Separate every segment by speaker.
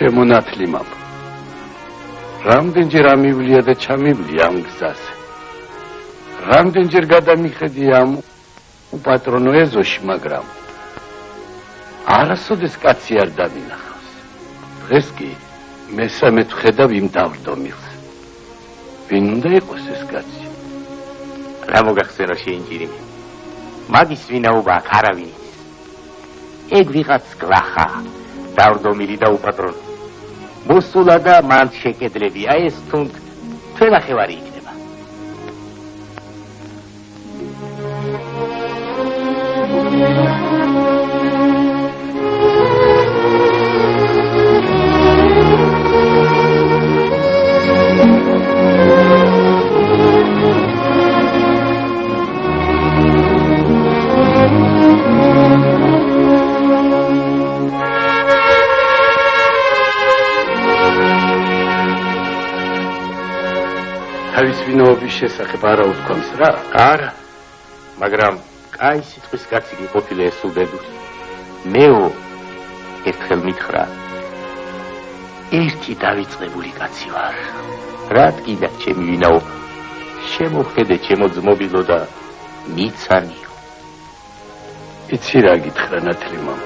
Speaker 1: შემონათლი მამ. რამდენჯერ ამივლია და ჩამივლია ამ გზაზე. რამდენჯერ გადამიხედია ამ უპატრონო ეზოში, მაგრამ არასოდეს კაცი არ დამინახავს. დღეს კი მესამე ვხედავ იმ დავდომილს. ვინ უნდა იყოს ეს კაცი?
Speaker 2: რა მოგახსენო შეინჯირიმი? მაგის ვინაობა აქ არავინ იცის. ეგ ვიღაც გლახა, დავდომილი და უპატრონო. მოსულა და მან შეკედლები, აი ეს თუნდ თველახევარი იქნება.
Speaker 1: თავის ვინაობის შესახებ არა უთქვამს რა?
Speaker 2: არა, მაგრამ კაი სიტყვის კაცი ყოფილა ეს უბედური. მეო ერთხელ მითხრა, ერთი დავიწყებული კაცი ვარ. რა თქმა ჩემი ვინაობა, შემოხედე ჩემო ძმობილო და მიცანიო.
Speaker 1: იცი რა გითხრა ნათლი მამ?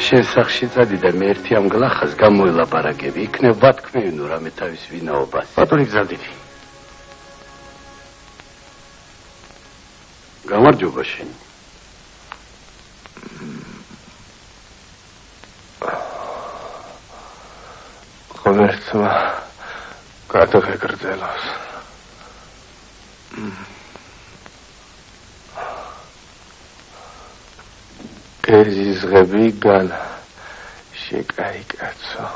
Speaker 1: შენ სახში წადი და მე ერთი ამ გლახას გამოელაპარაკები, იქნებ ვათქმევინო რამე თავის ვინაობას.
Speaker 2: ბატონი გზადები.
Speaker 1: გამარჯობა შენ.
Speaker 3: ღმერთმა გადაღეგრძელოს. ეზიზღები განა შეკაი კაცო.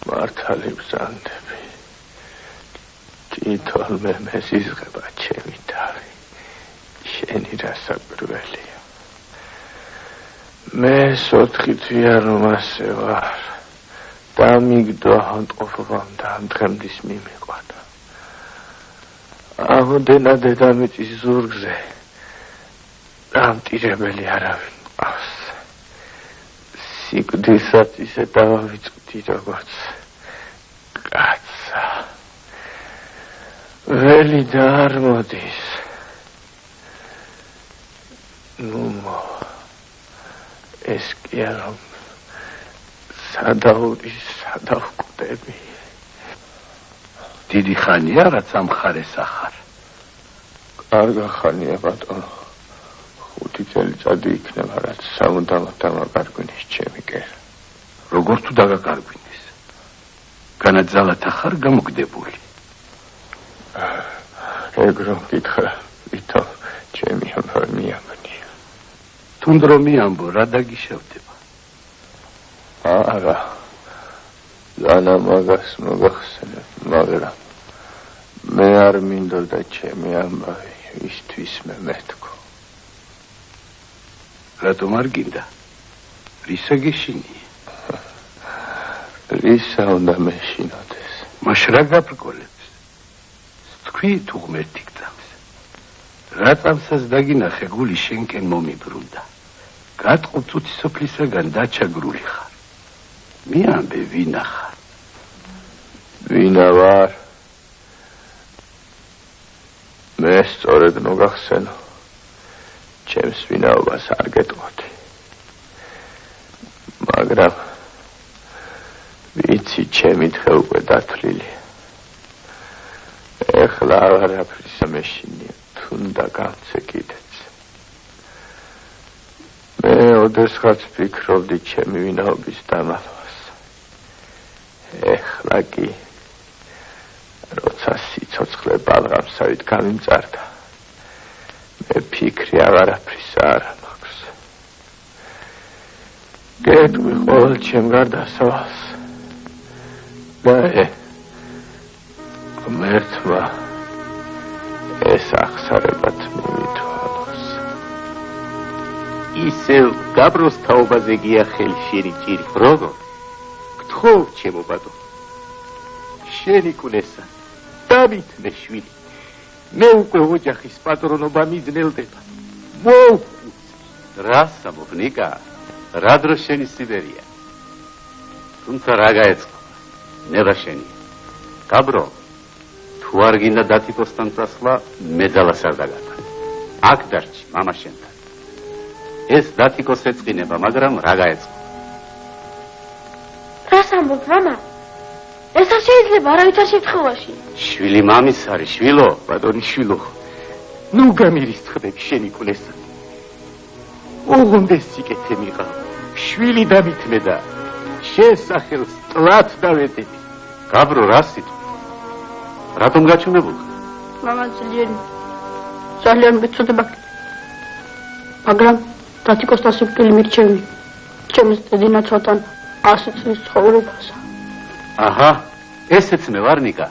Speaker 3: მართალი ბრძანდები. თითოლმე მეზიზღება ჩემი თავი. შენი რასაკვირველია. მე სოთხი თვიან რომ ასე ვარ. დამიგდო ანტყოფობამ და ამ დღემდის მიმიყვანა. ამოდენა დედამიწის ზურგზე დამტირებელი არავინ ყავს. სიკვდილსაც ისე დავავიწყდი როგორც კაცა. ველი და არ მოდის. ნუ ეს კი არა სადავკვდები.
Speaker 1: დიდი ხანია რაც ამ ხარეს ახარ.
Speaker 3: კარგა ხანია ბატონო. 5 წელიწადი იქნება რაც სამუდამოდ დამაკარგვინის ჩემი კერა.
Speaker 1: როგორ თუ დაგაკარგვინეს? განაძალათ ახარ გამოგდებული.
Speaker 3: ეგ რომ გითხრა, ვითომ ჩემი ამბავი მიამბნია.
Speaker 1: თუნდრო მიამბო, რა დაგიშავდება?
Speaker 3: არა. ანა მაგას მოგახსენებ, მაგრამ მე არ მინდოდა ჩემი ამბავი ისთვის მე მეთქო.
Speaker 1: რატომ არ გინდა? რისა გეშინია?
Speaker 3: რისა უნდა მეშინოდეს?
Speaker 1: მაშ რა გაფრკოლებს? თქვი თუ ღმერთი გწამს. რა წამსას დაგინახე გული შენკენ მომიბრუნდა. გატყუ წუთი სოფლისაგან დაჩაგრული ხარ. მიამბე ვინა ხარ?
Speaker 3: ვინა ვარ? მე სწორედ მოგახსენო. ჩემს ვინაობას არ გეტყოდი. მაგრამ ვიცი ჩემი დღე უკვე დათვლილია. ეხლა არაფრის მეშინია, თუნდა გავცე კიდეც. მე ოდესღაც ფიქრობდი ჩემი ვინაობის დამალვას. ეხლა კი როცა სიცოცხლე ბალღამსავით გამიმწარდა, მე ფიქრი აღარაფრის არ მაქვს. გეტყვი ყოველ ჩემ გარდასავალს და ღმერთმა ეს აღსარებად მიმითვალოს.
Speaker 2: ისევ გაბროს თაობაზე გია ხელშერი ჭირი. როგორ? გთხოვ ჩემო ბატონო. შენი კუნესა დამითმე შვილი. მე უკვე ოჯახის პატრონობა მიძნელდება. მოუხუცე
Speaker 1: რასამობ ნიკა? რა დროს შენი სიბერია? თუმცა რა გაეწყო? ნება შენია. გაბრო, თუ არ გინდა დათიკოსთან წასვლა, მე ძალას არ დაგატან. აქ დარჩი, მამა შენთან. ეს დათიკოს ეწყინება, მაგრამ რა გაეწყო?
Speaker 4: რას ამბობ, მამა? ეს არ შეიძლება არავითარ შემთხვევაში.
Speaker 1: შვილი მამის არის, შვილო, ბატონი შვილო.
Speaker 2: ნუ გამირისხდები შენი კულესა. ოღონდ ეს სიკეთე მიყავ. შვილი დამithმედა. შესახელს ტლად დავედები.
Speaker 1: გაბრო, რა სიტყვა? რატომ გაჩვენებულხარ?
Speaker 4: მამა ძალიან მეწოდება. მაგრამ დათიკოსთან სიკვდილი მირჩევი. ჩემს დედინაცვათან 100 წლის ცხოვრებასა.
Speaker 1: აჰა, ესეც მე ვარ ნიკა.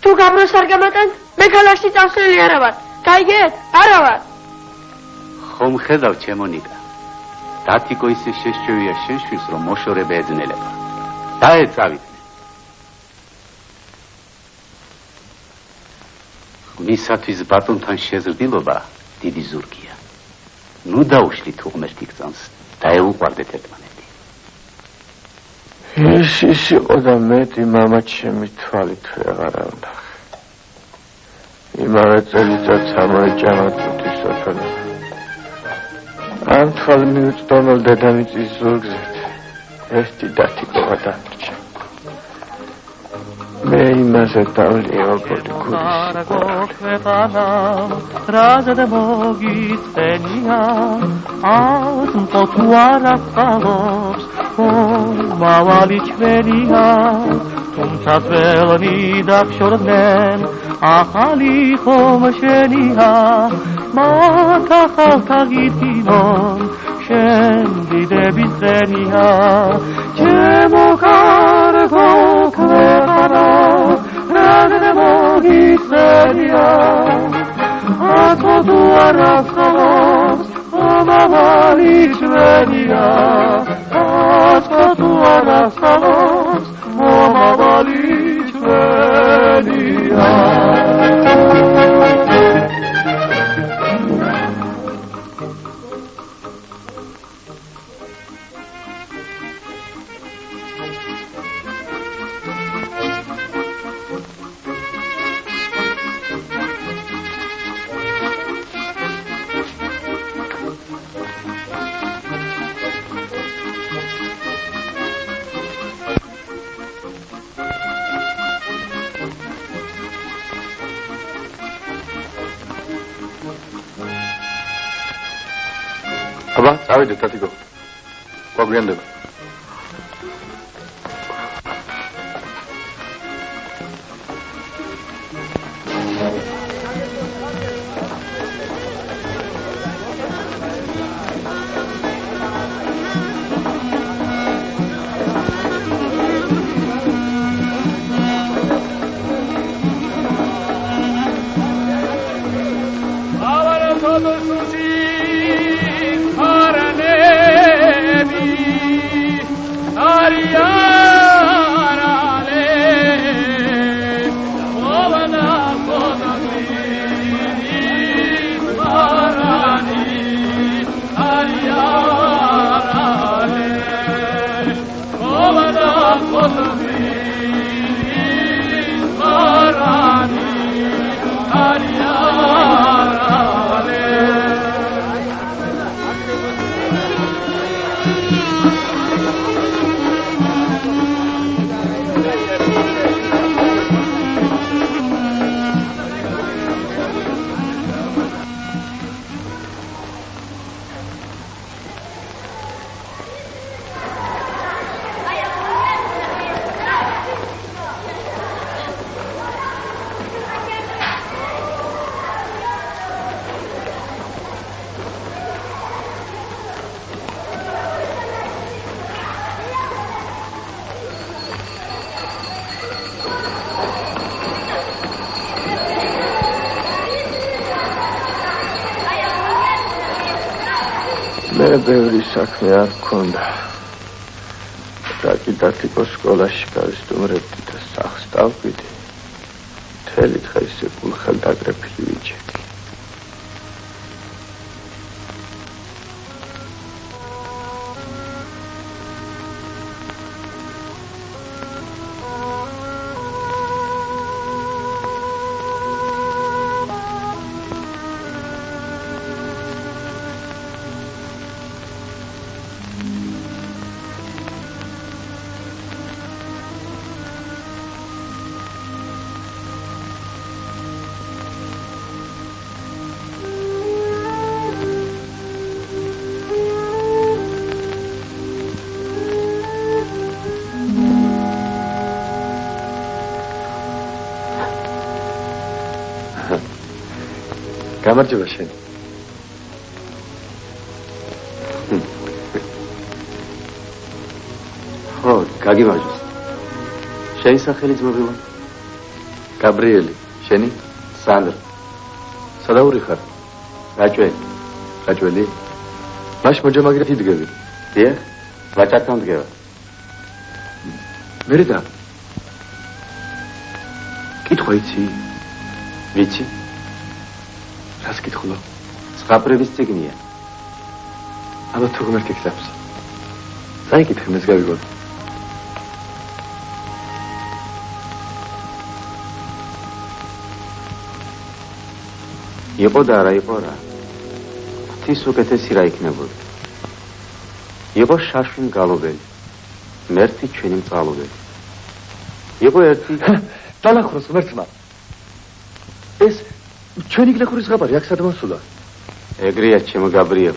Speaker 4: თუ გაბროს არ გამატან, მე ქალაქში წასვლილი არა ვარ. გაიგეთ? არა ვარ.
Speaker 1: ხომ ხედავ ჩემო ნიკა. დათიკო ისე შეშჩევია შენ შვილს, რომ მოშორება ეძნელება. დაეწავით. მისათვის ბატონთან შეზრდილობა დიდი ზურგია. ნუ დაუშვით უღმერთი გწამს, დაეუყვარდეთ ერთმანეთი.
Speaker 3: ის იყო და მეტი მამა ჩემი თვალით ვეღარ ვნახე. იმავე წელიწადს ამოეჭამა წუთის სოფელი. ამ თვალ მიუწდომელ დედამიწის ზურგზეთ ერთი დათიკოვა დარჩა. მე იმაზე დავლიობოდი გულის
Speaker 5: რაზედ მოგიწენია აზმყო თუ არ აღწალობს მავალი ჩვენია თუმცა ძველნი დაგშორდნენ ახალი ხომ შენია მათ ახალთა გითინონ შენ დიდების წენია ჩემო კარგო ქვეყანა რაზედ მოგიწენია აზმყო თუ არ აღწალობს მავალი ჩვენია აზმყო თუ არ აღწალობს მავალი ჩვენია
Speaker 3: აბა, წავიდეთ დათიკო. გვაგვიანდება. მე ბევრი საქმე არ მქონდა. რაკი დათიკოს სკოლაში გავისტუმრებდი და სახლს დავკვიდი. მთელი დღე ისე გულხელ დაგრეფილი ვიჯექი. გამარჯობა შენ.
Speaker 6: ხო, გაგიმარჯოს. შენი სახელი ძმობილა?
Speaker 3: გაბრიელი, შენი?
Speaker 6: სანდრა.
Speaker 3: სადაური ხარ?
Speaker 6: რაჭველი.
Speaker 3: რაჭველი? მაშ მოჯამაგრეთ იდგები.
Speaker 6: დიახ, ვაჭართან დგება.
Speaker 3: მერე და კითხვა იცი?
Speaker 6: ვიცი?
Speaker 3: რას კითხულობ?
Speaker 6: ზღაპრების წიგნია.
Speaker 3: ალბათ თუ ღმერთი გწევს. საიკითხე მეს გავიგოთ.
Speaker 6: იყო და არა იყო რა. ღვთის უკეთესი რა იქნებოდა. იყო შაშვი მგალობელი. მერთი ჩვენი მწალობელი. იყო ერთი
Speaker 3: დალახროს ღმერთმა. ეს ჩვენი გლეხურის ზღაპარი აქ სადმოსულა.
Speaker 6: ეგრეა ჩემო გაბრიელ.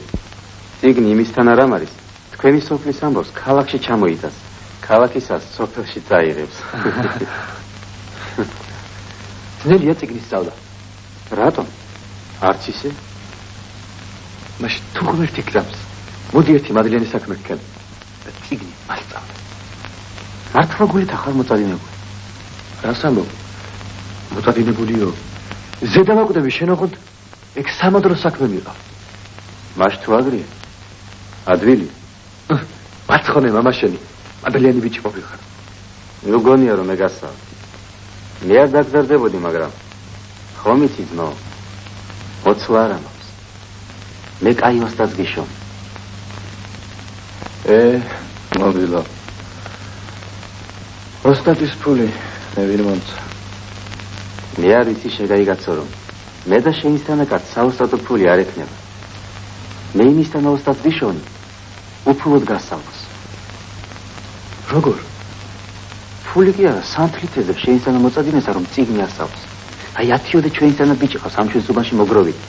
Speaker 6: წიგნი იმისთან არ ამარის. თქვენი სოფლის ამბავს ქალაქში ჩამოიტანს. ქალაქისას სოფელში წაიღებს.
Speaker 3: ძნელია წიგნის სწავლა.
Speaker 6: რატომ? არც ისე?
Speaker 3: მაშ თუ ღმერთი გწევს. მოდი ერთი მადლიანი საქმე გქენ. და წიგნი მასწავლე.
Speaker 6: მართლა გულით ახარ მოწადინებული.
Speaker 3: რას ამბობ? მოწადინებულიო. ზედა ვაკვდები შენ ოღონდ ეგ სამადრო საქმე მიყავ.
Speaker 6: მაშ თუ აგრია? ადვილი?
Speaker 3: მარცხონე მამა შენი. მადლიანი ბიჭი ყოფილიყარ.
Speaker 6: ნუ გონია რომ ეგასავ. მე არ დაგზარდებოდი, მაგრამ ხომ იცი ძმო? მოცვა არ ამბობს. მე კაი ოსტატს გიშო.
Speaker 3: მობილო. ოსტატის ფული მე ვინ მომცა.
Speaker 6: მე არ ვიცი შეგაიგაცო რომ მე და შეინსთანაკაც საოსტატო ფული არ ექნება. მე იმისთან ოსტატს ვიშონი. უფლოდ გასწავლოს.
Speaker 3: როგორ?
Speaker 6: ფული კი არა, სანთლით ეძებ შეინსთანა მოწადინესა რომ წიგნი ასწავლოს. აი 10-ოდე ჩვენისთანა ბიჭი ყავს ამ ჩვენ ზუბანში მოგროვით.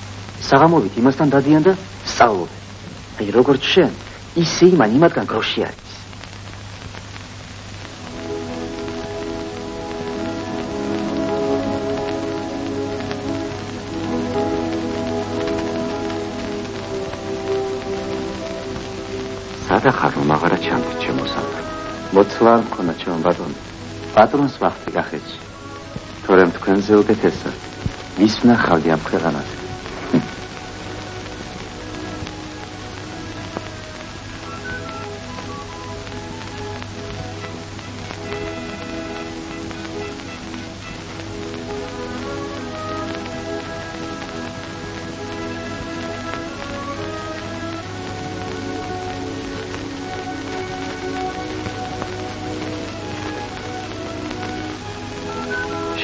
Speaker 6: საღამოვით იმასთან დადიან და სწავლობენ. აი როგორც შენ, ისე იმათგან გროში არის. სადახარ რომ აღარა ჩამდი ჩემო სანდრა. მოცლა არ მქონა ჩემო ბატონო. პატრონს ვახტი გახეთში. თორემ თქვენზე უკეთესა. ვის ვნახავდი ამ ქვეყანაზე?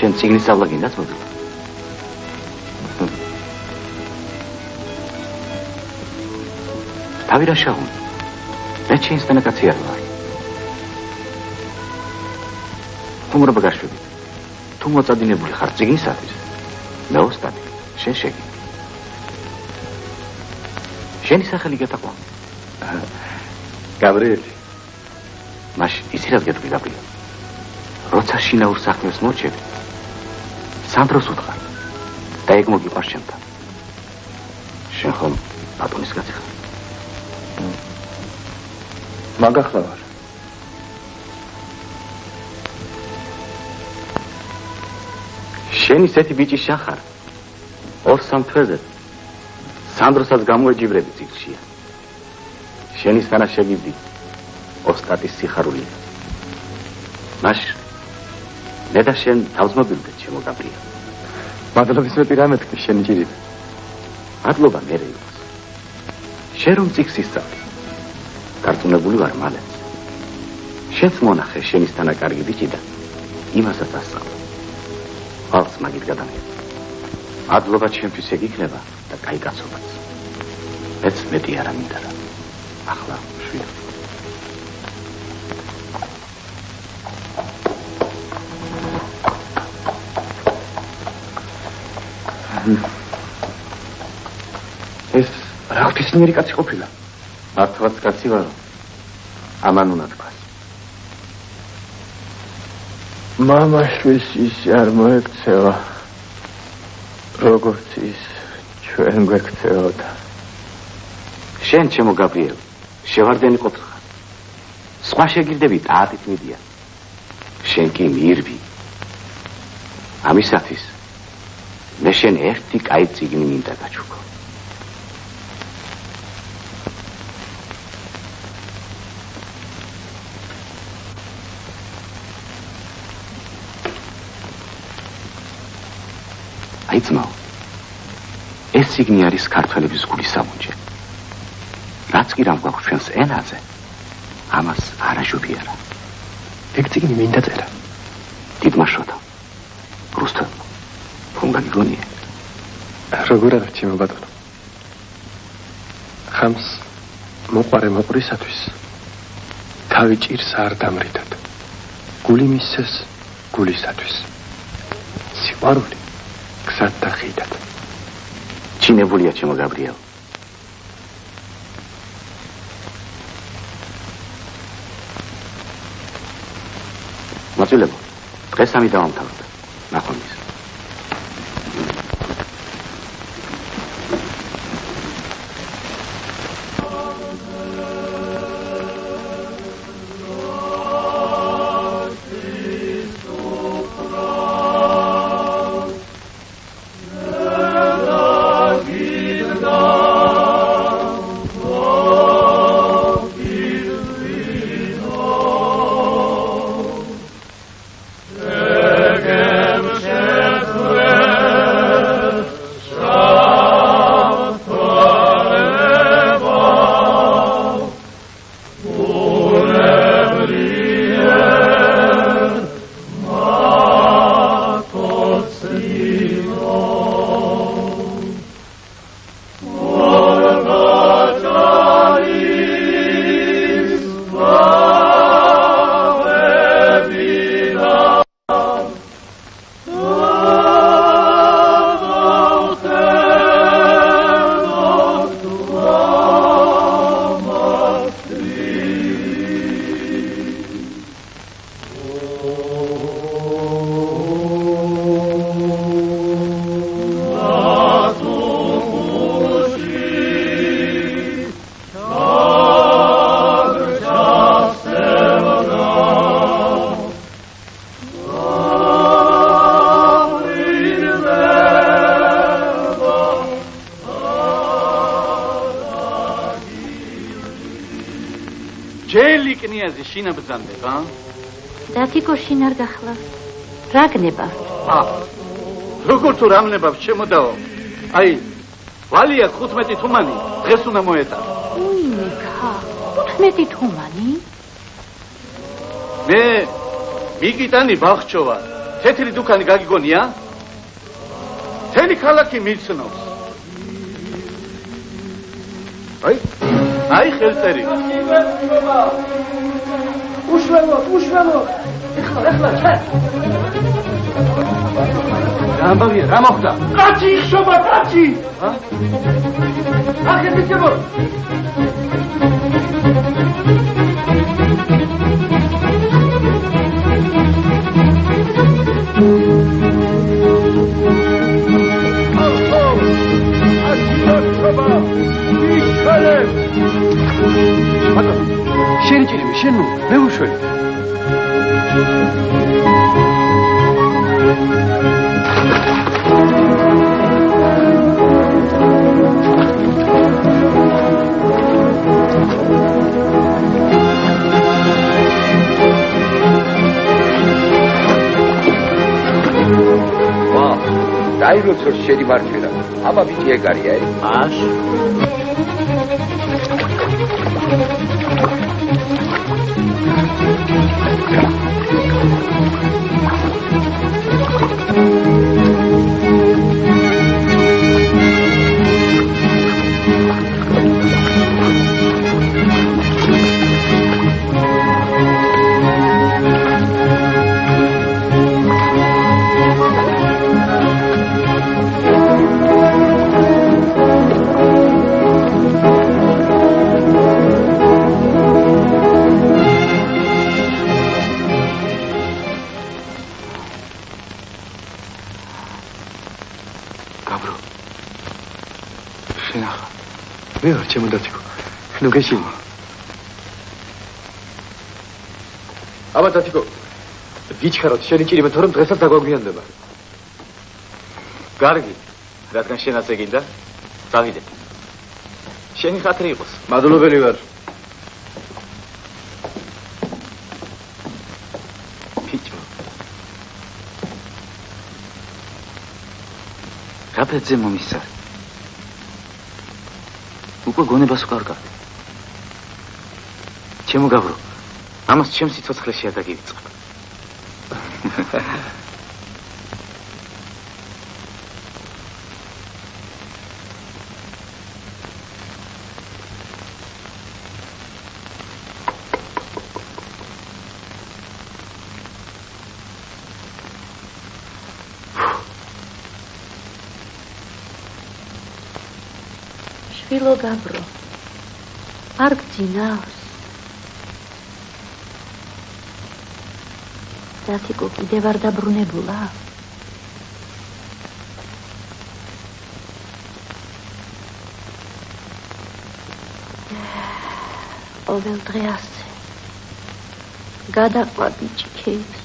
Speaker 6: შენ წიგნის სწავლა გინდა მოგილა? თავი რა შაუნ? მე შეინსთანა კაცი არ ვარ. ხუმრობა გაშვებით. თუ მოწადინებული ხარ წიგნისათვის, მე ოსტატი, შენ შეგი. შენი სახელი გეტაყვა?
Speaker 3: გაბრიელი.
Speaker 6: მაშ ისი რას გეტყვი გაბრიელ? როცა შინაურ საქმეს მორჩები, სანდროს უთხრა და ეგ მოგიყვარს ჩემთან. შენ ხომ ბატონის კაცი ხარ?
Speaker 3: მაგახლა ვარ.
Speaker 6: შენ ისეთი ბიჭი შახარ. 2-3 თვეზე სანდროსაც გამოეჯიბრები წიგნშია. შენისთანა შეგივდი ოსტატის სიხარულია. მაშ მე და შენ თავზმობილდეთ ჩემო გაბრიელ.
Speaker 3: მადლობის მეტი რამე თქვი შენი ჭირით.
Speaker 6: მადლობა მერე იყოს. შენ რომ წიგნს ისწავლე. გარწმუნებული ვარ მალე. შენც მონახე შენისთანა კარგი ბიჭი და იმასაც ასწავლე. ალს მაგით გადამიღე. მადლობა ჩემთვის ეგ იქნება და კაი კაცობაც. მეც მეტი არ ამინდა რა. ახლა შვია.
Speaker 3: ეს რა ღვთისმიერი კაცი ყოფილა?
Speaker 6: მართლაც კაცი ვარო. ამან უნდა თქვას.
Speaker 3: მამაშვილს ის არ მოექცევა. როგორც ის ჩვენ გვექცეოდა.
Speaker 6: შენ ჩემო გაბრიელ, შევარდენი ყოფილხარ. სხვა შეგირდები ტაატით მიდიან. შენ კი მირბი. ამისათვის მე შენ ერთი კაი წიგნი მინდა გაჩუქო. აი ძმაო, ეს წიგნი არის ქართველების გულის სამუნჯე. რაც კი რამ გვაქვს ჩვენს ენაზე, ამას არაჟობი არა.
Speaker 7: ეგ წიგნი მინდა წერა.
Speaker 6: დიდმა შოთა. რუსთავმა. თუნდა გიგონია.
Speaker 7: როგორ არა ჩემო ბატონო. ხამს მოყარე მოყრისათვის თავი ჭირს არ დამრიდად. გული მისცეს გულისათვის. სიყვარული გზად და ხიდად.
Speaker 6: ჩინებულია ჩემო გაბრიელ. მოწილებო, დღეს ამი დავამთავრდა. ნახვამდის.
Speaker 1: შინა ბძანდება?
Speaker 8: დათიკო შინ არ გახლავს. რა გნებავთ?
Speaker 1: როგორ თუ რამნებავ შემოდაო? აი, ვალია 15 თუმანი დღეს უნდა მოეტარო.
Speaker 8: იქა, 15 თუმანი?
Speaker 1: მე მიგიტანი ბახჩოვა. თეთრი დუქანი გაგიგონია? თელი ქალაქი მიცნობს. აი ხელწერი. უშველო. ეხლა ჩა. ამბავია, რა მოხდა? კაცი იხშობა, კაცი. ახეთიკებო. შენ ჭირიმი, შენ მე უშველი.
Speaker 9: დაიროცოს შედი მარჯვენა. აბა ბიჭი ეგარია,
Speaker 1: აშ.
Speaker 7: შენ ახლა მე ვარ ჩემო დათიკო ნუ გეშინო აბა დათიკო გიჩქაროთ შენი ჭირიმე თორემ დღესაც დაგვაგვიანდება
Speaker 6: კარგი რადგან შენ ასე გინდა წავიდე შენი ხათრი იყოს
Speaker 7: მადლობელი ვარ
Speaker 6: რაფეთზე მომისარ უკვე გონებას ვკარგავ ჩემო გავრო ამას ჩემს სიცოცხლეში არ დაგივიწყებ
Speaker 8: შვილო გაბრო არ გძინავს დათიკო კიდევ არ დაბრუნებულა ყოველ დღე ასე გადაყვა ბიჭიქებს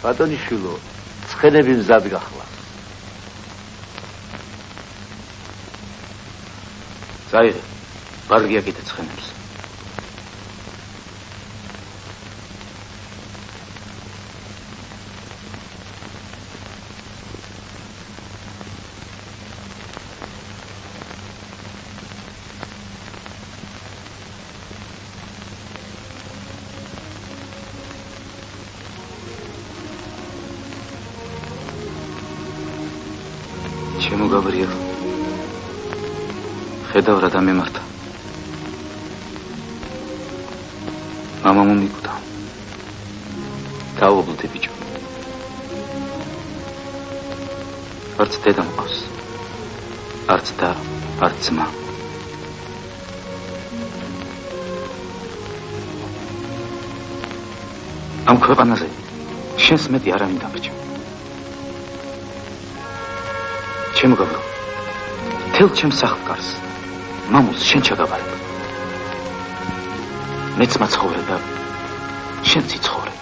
Speaker 6: ბატონიშვილო ცხენები მზად გახლა წაიღე ბარგი აკეთე ცხენებს ჩემო გაბრიელ ხედავ რა დამემართა მამა მომიკვდა დაუღლდე ბიჭო არც დედა მყავს არც და არც ძმა ამ ქვეყანაზე შენს მეტი არ ამინ დაბეჭო ჩემო გაბრო თელ ჩემს სახლკარს მამულს შენ ჩაგაბარებ მეც მაცხოვრე და შენ ციცხოვრე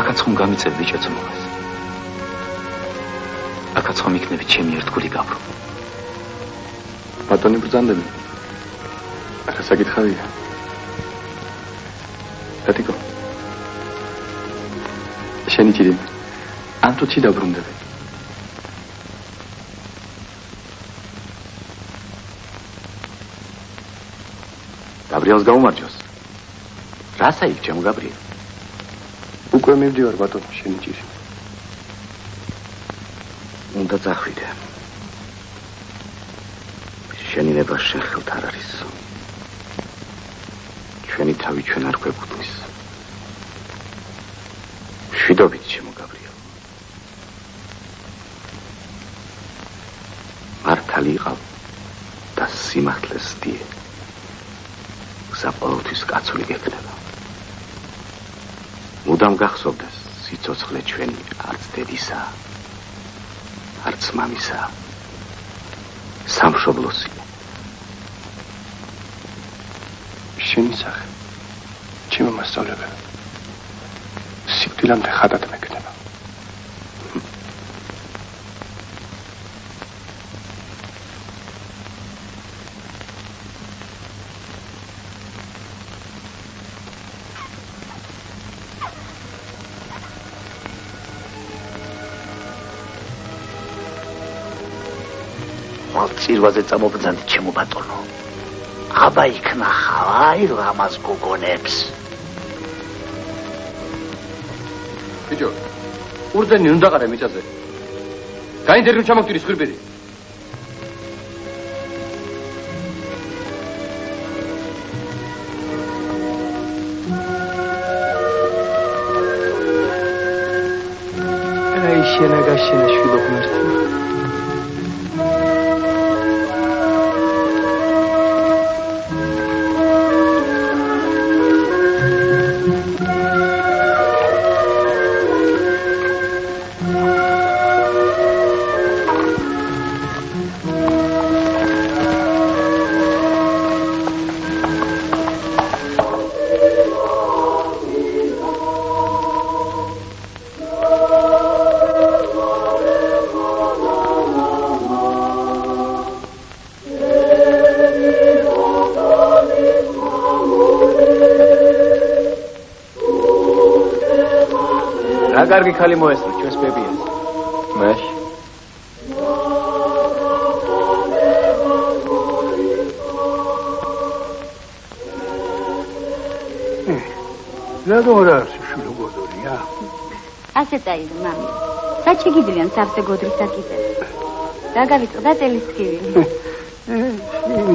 Speaker 6: აქაც ხომ გამიწევ ბიჭო ძმობას აქაც ხომ იქნები ჩემი ერთგული გაბრო
Speaker 7: ბატონი ბრძანდები რა საკითხავია დათიკო შენი ჭირიმე ან თუ ცი დაბრუნდები
Speaker 6: გაბრიელს გაუმარჯოს. რას აიქ ჩემო გაბრიელ?
Speaker 7: უკვე მივდივარ ბატონო შენი ჭირი.
Speaker 6: უნდა წახვიდე. შენი ნება შენ ხელთ არ არის. ჩვენი თავი ჩვენ არ გვეკუთვნის. შვიდობით ჩემო გაბრიელ. მართალი იყავ და სიმართლეს დიე. საყოველთვის კაცული გექნება. მუდამ გახსოვდეს სიცოცხლე ჩვენი არც დედისა, არც მამისა, სამშობლოსია.
Speaker 7: შენი სახე, ჩემო მასწავლებელი, სიკვდილამდე ხადად მეკნება.
Speaker 10: წირვაზე წამობძანდი ჩემო ბატონო. აბა იქნა ხავ აი ლამაზ გოგონებს.
Speaker 7: ბიჭო, ურდენი უნდა ყარე მიწაზე. გაინტერნო ჩამოგტირის ხვირბერი.
Speaker 11: აი შენაგაშენა შვილო ღმერთო. კარგი ხალი მოესწრო ჩვენს ბებიას. მაშ.
Speaker 1: ზადორას შულო გოდორია.
Speaker 8: ასე წაიდო მამი. საჩი გიძლიან სავსე გოდრის აკიდე. დაგავიწყდა წელის თივი.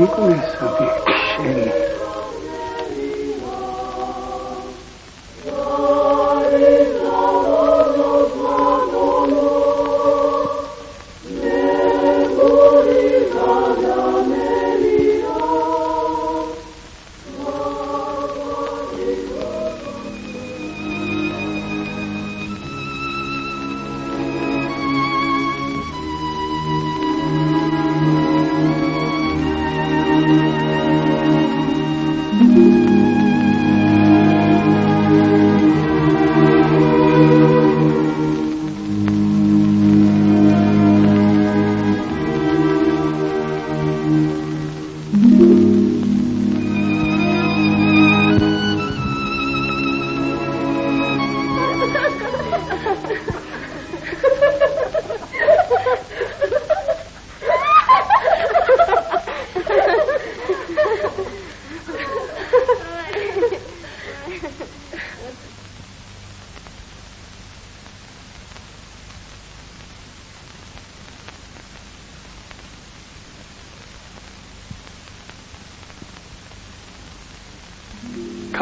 Speaker 1: ნიკოლასაბი შენი.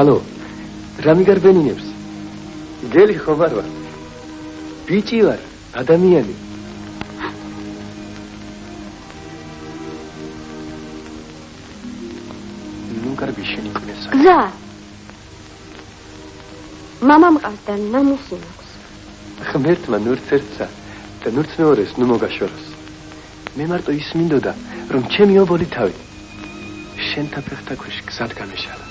Speaker 11: ხალო, რა მიგარბენინებს? გელი ხო ვარ? ბიჭი ვარ, ადამიანი. ნუ კარგი შენი კნესა.
Speaker 4: გზა. მამა მყავს და ნამუსი მაქვს.
Speaker 11: ღმერთმა ნურც ერთსა და ნურც მეორეს ნუ მოგაშოროს. მე მარტო ის მინდოდა, რომ ჩემი ობოლი თავი შენთან ფეხთა ქვეშ გზად გამეშალა.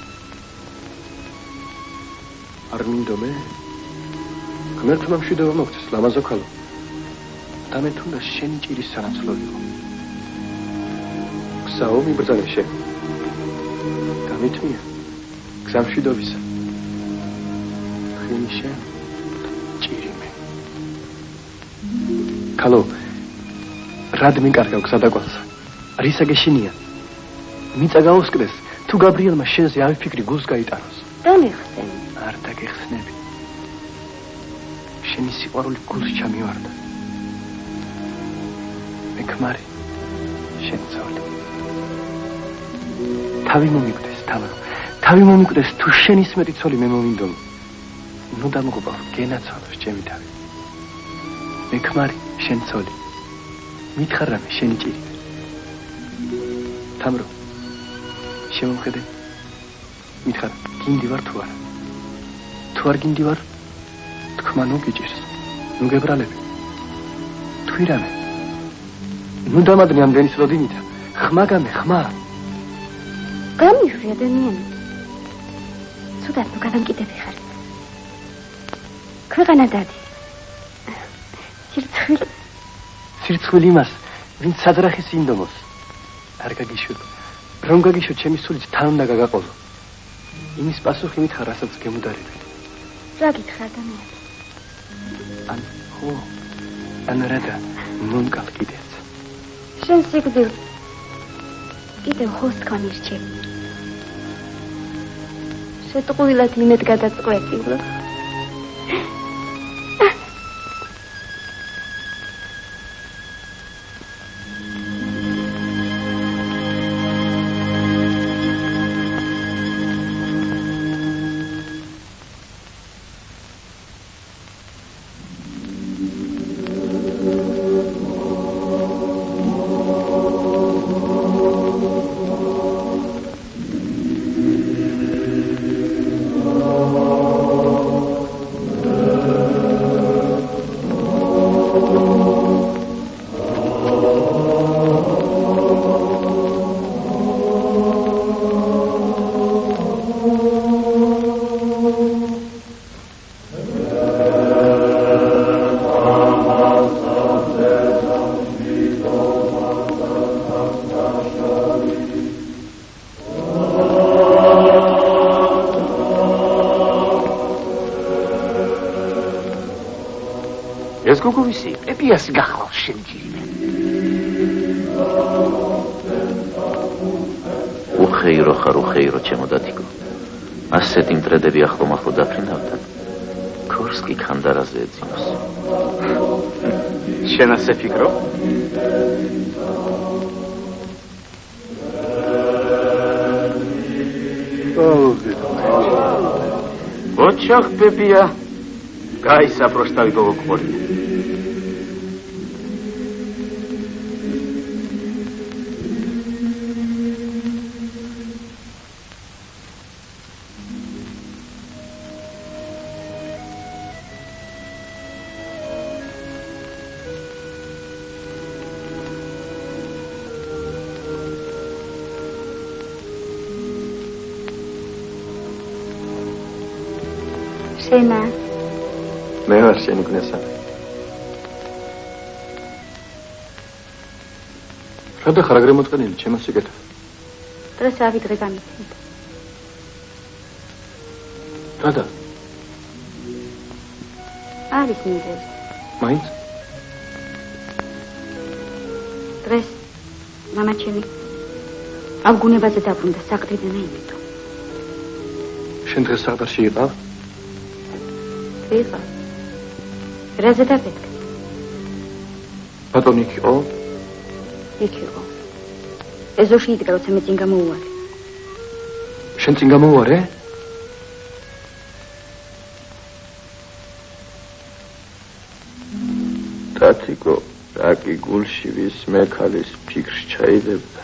Speaker 11: არ მინდო მე? ღმერთმა მშვიდობა მოგცეს, ლამაზო ქალო. და მე თუნდაც შენი ჭირის სანაცვლოიო. გზაო მიბრძანე შენ. გამითმია, გზა მშვიდობისა. ხენი შენ, ჭირი მე. ქალო, რად მიკარგავ გზა დაკვალსა? რისა გეშინია? მიწა გაუსკდეს, თუ გაბრიელმა შენზე ავიფიქრი გულს გაიტანოს.
Speaker 4: დამიხსენ.
Speaker 11: არ დაგეხსნები. შენი სიყვარული გულს ჩამივარდა. მე ქმარი, შენ ძოლი. თავი მომიკვდეს, თავი მომიკვდეს, თუ შენის მეტი ცოლი მე მომინდომი. ნუ დამღუპავ, გენაცვალოს ჩემი თავი. მე ქმარი, შენ ცოლი. მითხარ რამე, შენი ჭირი. თამრო, შემომხედე. მითხარ, გინდი ვარ თუ არა? თუ არ გინდი ვარ, თქმა ნუ გიჭირს, ნუ გებრალები. თვირამე. ნუ დამადნე ამდენის როდინითა. ხმა გამე, ხმა.
Speaker 4: გამიშვი ადამიანი. ცუდად ნუ გადამკიდები ხარ. ქვეყანა დადი.
Speaker 11: სირცხვილი იმას, ვინც საძრახის ინდომოს. არ გაგიშვებ. რომ გაგიშვებ, ჩემი სულიც თან უნდა გაგაყოლო. იმის პასუხი მითხარ, რასაც გემუდარები.
Speaker 4: რა გითხრა ადამიანი?
Speaker 11: ან რა და ნუნკალ კიდეც.
Speaker 4: შენ სიკვდილს
Speaker 8: კიდევ ხოს თქვენ ირჩევ. შეტყვილად იმედ გადაწყვეტილო.
Speaker 6: ეს გოგოვისი პეპიას გახლავს შენ ჯირიმე. უხეირო ხარ უხეირო ჩემო დათიკო. ასეთი მტრედები ახლომახლო დაფრინავდნენ. ქორსკი ხანდარაზე ეძინოს. შენ ასე ფიქრობ? ოჩახ პეპია გაისაფროსტავი გოგოყოლია.
Speaker 8: შენა
Speaker 11: მე ვარ შენი გნესა. რადგან ხარ აგრე მოწყენილი ჩემო სიკეთე?
Speaker 8: დღეს ავიდღე გამიცით.
Speaker 11: რადა?
Speaker 8: არის მინდები.
Speaker 11: მაინც?
Speaker 8: დღეს მამა ჩემი ავგუნებაზე დაბრუნდა საყდრიდან იმიტომ.
Speaker 11: შენ დღეს საყდარში იყავ?
Speaker 8: ვიღა. რაზე დაფეთქე?
Speaker 11: ბატონი იყო?
Speaker 8: იქ იყო. ეზოში იდგა, როცა მე წინ გამოვუარე.
Speaker 11: შენ წინ გამოვუარე?
Speaker 3: დათიკო, რაკი გულში ვის მექალის ფიქრს ჩაიდებდა.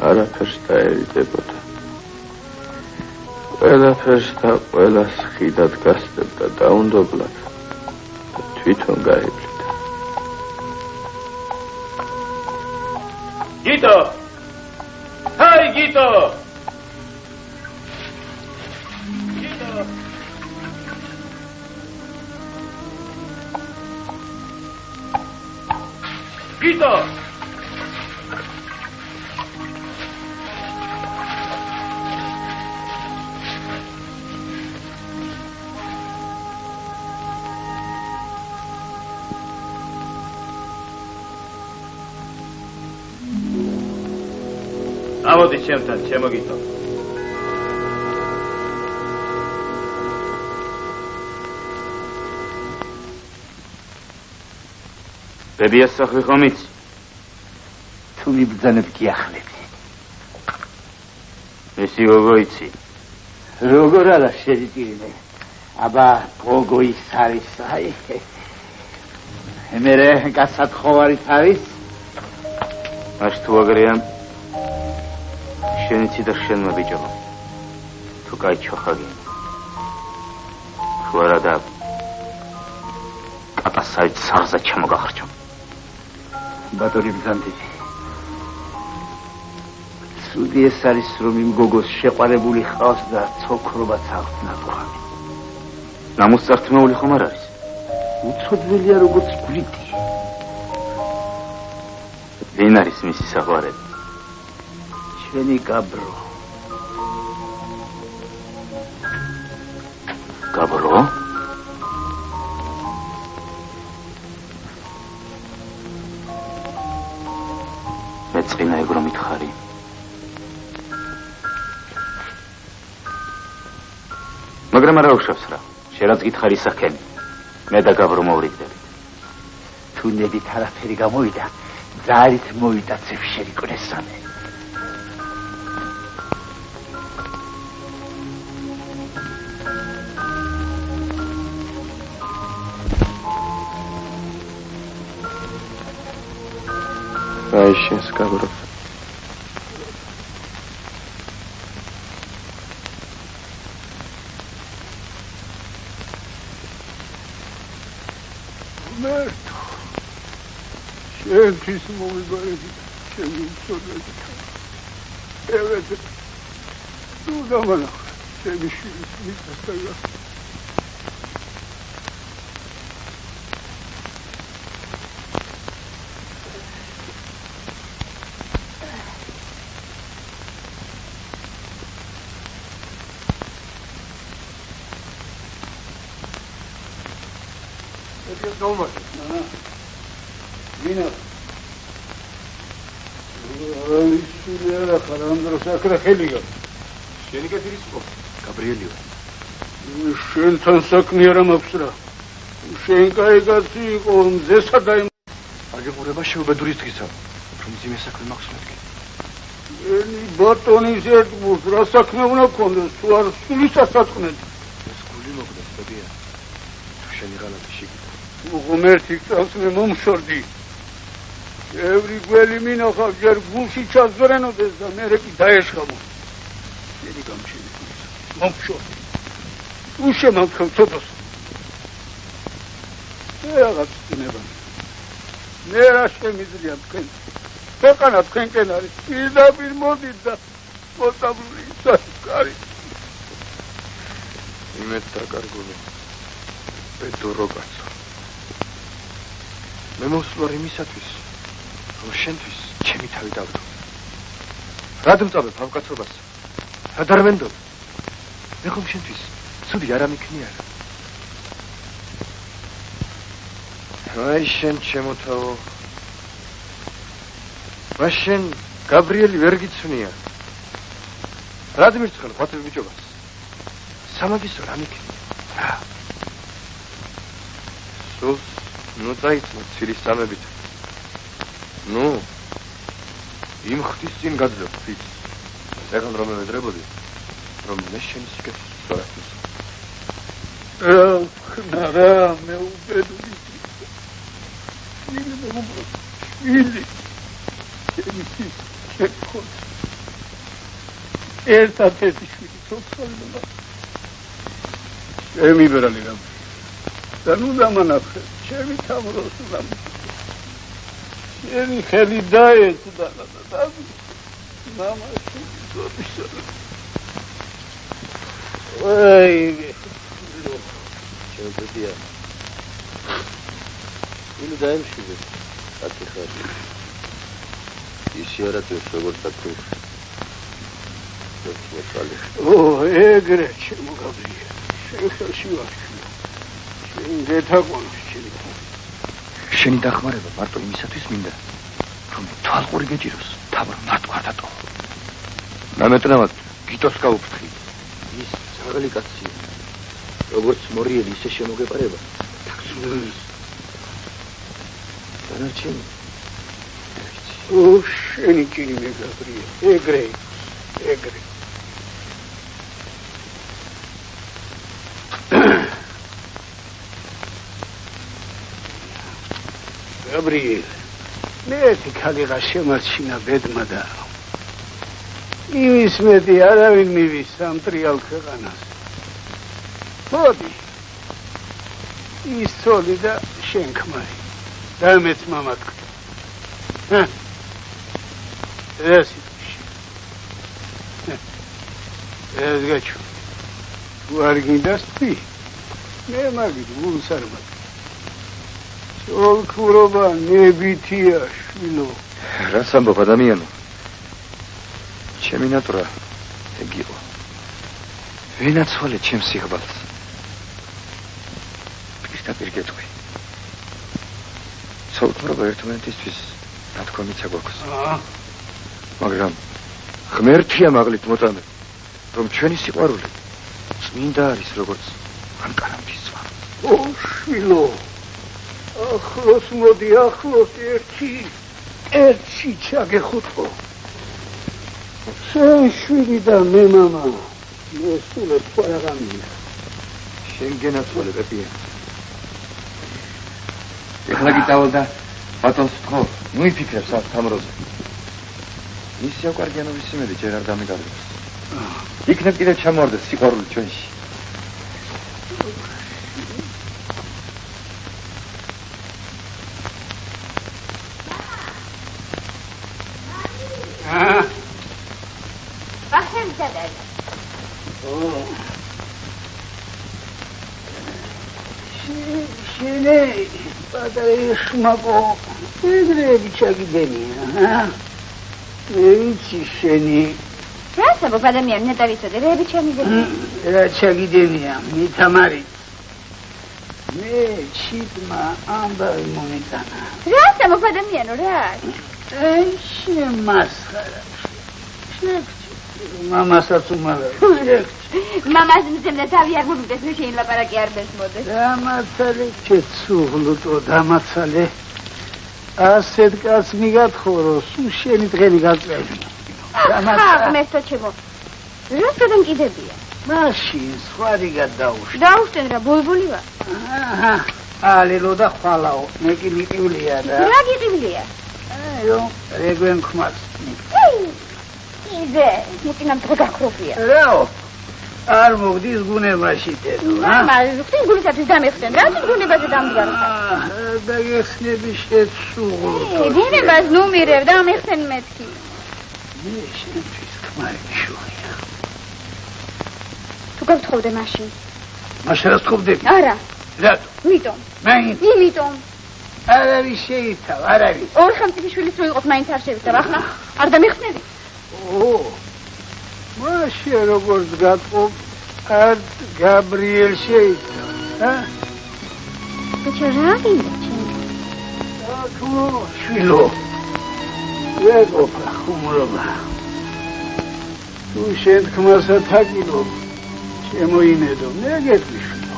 Speaker 3: არაფერს დაერიდებოდა. ყველაფერს და ყველას ხიდად გასდებდა დაუნდობლად და თვითონ გაევლიდა.
Speaker 2: გიტო! ჰაი გიტო! გიტო! გიტო! ამოდი ჩემთან, ჩემო გიტო. ბებიას სახლი ხომ იცი?
Speaker 10: თუ მიბრძანებ კი ახლები.
Speaker 2: ისი გოგო იცი?
Speaker 10: როგორ არა შედიტირიმე. აბა გოგო ის არის, აი. მერე გასათხოვარით არის?
Speaker 2: მაშ თუ აგრეა შენიცი და შენმა ბიჭო. თუ კაი ჩოხაგი. თუ არა და კატასავით საღზე ჩამოგახარჯო.
Speaker 10: ბატონი ბრძანდები. სუდი ეს არის რომ იმ გოგოს შეყვარებული ხავს და ცოქრობაც აქვს ნაკვამი.
Speaker 2: ნამუსწართმეული ხომ არ არის?
Speaker 10: უცოდველია როგორც ბრიტი.
Speaker 2: ვინ არის მისი საყვარელი?
Speaker 10: ჩვენი გაბრო.
Speaker 2: გაბრო? მეწყინა ეგრო მითხარი.
Speaker 6: მაგრამ არა უშავს რა. შენ რაც გითხარი საქენი. მე და გაბრო მოვრიგდებით.
Speaker 10: თუნდებით არაფერი გამოვიდა. ძალით მოვიდა ცეფშერი კრესამე.
Speaker 3: აი შენს გაბრო.
Speaker 1: მერტო შენთვის მომიბარები ჩემი უცოდნელი ევეძე თუ გამალახ ჩემი შვილის მიწასტაგა Olmaz. Vino. Ay, şuraya karandır sakra heliga. Seni getiris bu. Gabrielio. Şen tansak maksura. Şen kaygası onze sadayım. Agi buraya შეუბედურის დღისა. რომ ძიმე საქმე მაქვს მეთქი. ენი ბატონი ზედ ბურს რა საქმე უნდა გქონდეს თუ არ სულისა საწკნეთ. ეს გული მოგდეს ბებია. შენი ღალატი შიგ. უღმერთი წავს მე მომშორდი. ევრი გველი მინახა ჯერ გულში ჩაზრენოდეს და მე რეკი დაეშხამო. შენი გამჩენი მომშორდი. უშემამხელ ცოტას. რაღაც წინება. მე რა შემიძლია თქვენ. ქვეყანა თქვენკენ არის. პირდაპირ მოდით და მოსაბლული საკარი. იმეთ დაკარგულო. პედურო კაცო. მე მოსვარ იმისათვის, რომ შენთვის ჩემი თავი დავდო. რა დამწავებ ავკაცობას? რა დარვენდობ? მე ხომ შენთვის ცუდი არ ამიქნიარ. აი შენ ჩემო თავო. მაშინ გაბრიელი ვერ გიცნია. რა დამირცხენ ხვათებ ბიჭობას? სამაგისტრო რა მიქნია? რა? სულ ну დაიწმო ცირის სამებით. ну იმ ხტის წინ გაძლევ ფიც. ეგან რომ მედრებოდი რომ მე შენ სიკეთე სწორად. რა მე უბედური. იგი მეგობრო. იგი ერთად-ერთი შვილი თოცხალდება. ჩემი ბერალი რა. და ნუ დამანახე. ჩემი თამროს დამ. ჩემი ხელი დაეცდა და მამაში გოშო. აი ჩემპია. ინუ დაემშვიდე. აკი ხარ. ისე არათუ როგორ თქო. ო ეგრე ჩემო გაბრია. შენ ვარ. გეთაყვანს ჩემი. შენი დახმარება მარტო იმისათვის მინდა, რომ თვალყური გეჭიროს, თავი მარტო არ დატო. ნამეტრამად გიტოს გაუფრთხი. ის ძაღალი კაცია. როგორც მორიელი ისე შემოგეპარება. თახსულის. დანარჩენი. ო შენი ჭირი მე გაბრია. ეგრე. Gabriel, მე თქალიღა შემარჩინა ბედმა და იმის მეტი არავინ მივის ამ ტრიალ ქვეყანას. მოდი, ის ცოლი და შენ ქმარი, და მეც მამა თქვი. ეს გაჩვი, თუ არ გინდას თქვი, მე მაგით გულს არ მაქვს. ოლქურობა ნებითია შვილო. რას ამბობ ადამიანო? ჩემი ნატურა ეგ იყო. ვინაცვალე ჩემს სიღბალს. პირდაპირ გეტყვი. ოლქურობა ერთმანეთისთვის ნათქვამიცა გვაქვს. მაგრამ ღმერთია მაღლით მოწამე, რომ ჩვენი სიყვარული
Speaker 11: წმინდა არის როგორც ანკარამის ზღვა.
Speaker 10: ო შვილო, ახლოს მოდი, ახლოს ერთი ჩაგეხუტყო. შენ შვილი და მე მამა, მე სულებ ხო აღამია.
Speaker 11: შენ გენაცვალე პეპია. ეხლა გიტავალ და ბატონს ვთქო, მოიფიქრებ სამროზე. ის საკარგიანობის სიმერი ჯერ არ დამეკარგებს. იქნებ კიდევ ჩამოვარდეს სიყვარული ჩვენში.
Speaker 10: შენე პატარიშმაკო ეგრები ჩაგიდენია, მე ვიცი შენი
Speaker 8: რასა ბადამიანი ნეტავიცოდე რები ჩამიდენია
Speaker 10: რა ჩაგიდენია მითამარი მე ჩიტმა ამბავი მომიტანა
Speaker 8: რასა ბადამიანო რა
Speaker 10: შენ მასხარა მამასაც უმალე
Speaker 8: მამას მზემდა თავი არ მომიდეს მე შეილაპარაკი არ მესმოდე
Speaker 10: დამაცალე ჩეცუღლუტო დამაცალე ასეთ კაც მიგათხოვრო სულ შენი დღენი გაწევი
Speaker 8: მესტო ჩემო რასთან კიდებია
Speaker 10: მაშინ სხვარი გადაუშვა
Speaker 8: დაუშენ რა ბულბული ვარ
Speaker 10: ალელო და ხვალაო მე კი მიყივლია და
Speaker 8: რა გიყივლია
Speaker 10: აიო რეგვენ ხმას
Speaker 8: იდე მოკინამ დღე გაქროფია
Speaker 10: რაო არ მოგდის გუნებაში თეთო
Speaker 8: მაგრამ გუნებაში დამეხსენ რა გუნებაში დამდგარ
Speaker 10: და გეხსნები შეცუღლო
Speaker 8: გუნებას ნუმერებ დამეხსენ მეთქი
Speaker 10: მე შენთვის ქმარი შოია
Speaker 8: თუ გავთხოვდე მაშინ
Speaker 10: მაშინ რა თხოვდები
Speaker 8: არა
Speaker 10: რატო
Speaker 8: იმიტომ
Speaker 10: იმიტომ არავის შეითავ არავის
Speaker 8: ორ ხამწიფი შვილის რო იყოს მაინც არ შევითავ ახლა არ დამეხსნები
Speaker 10: მაშინ როგორც გატყობ არ გაბრიელ შეითავ
Speaker 8: ბიჭო რა გინდა
Speaker 10: ჩენ შვილო ვეგოფა ხუმრობა თუ შენ თქმასა თაკილო შემოიმედო მე გეტყვიშვილო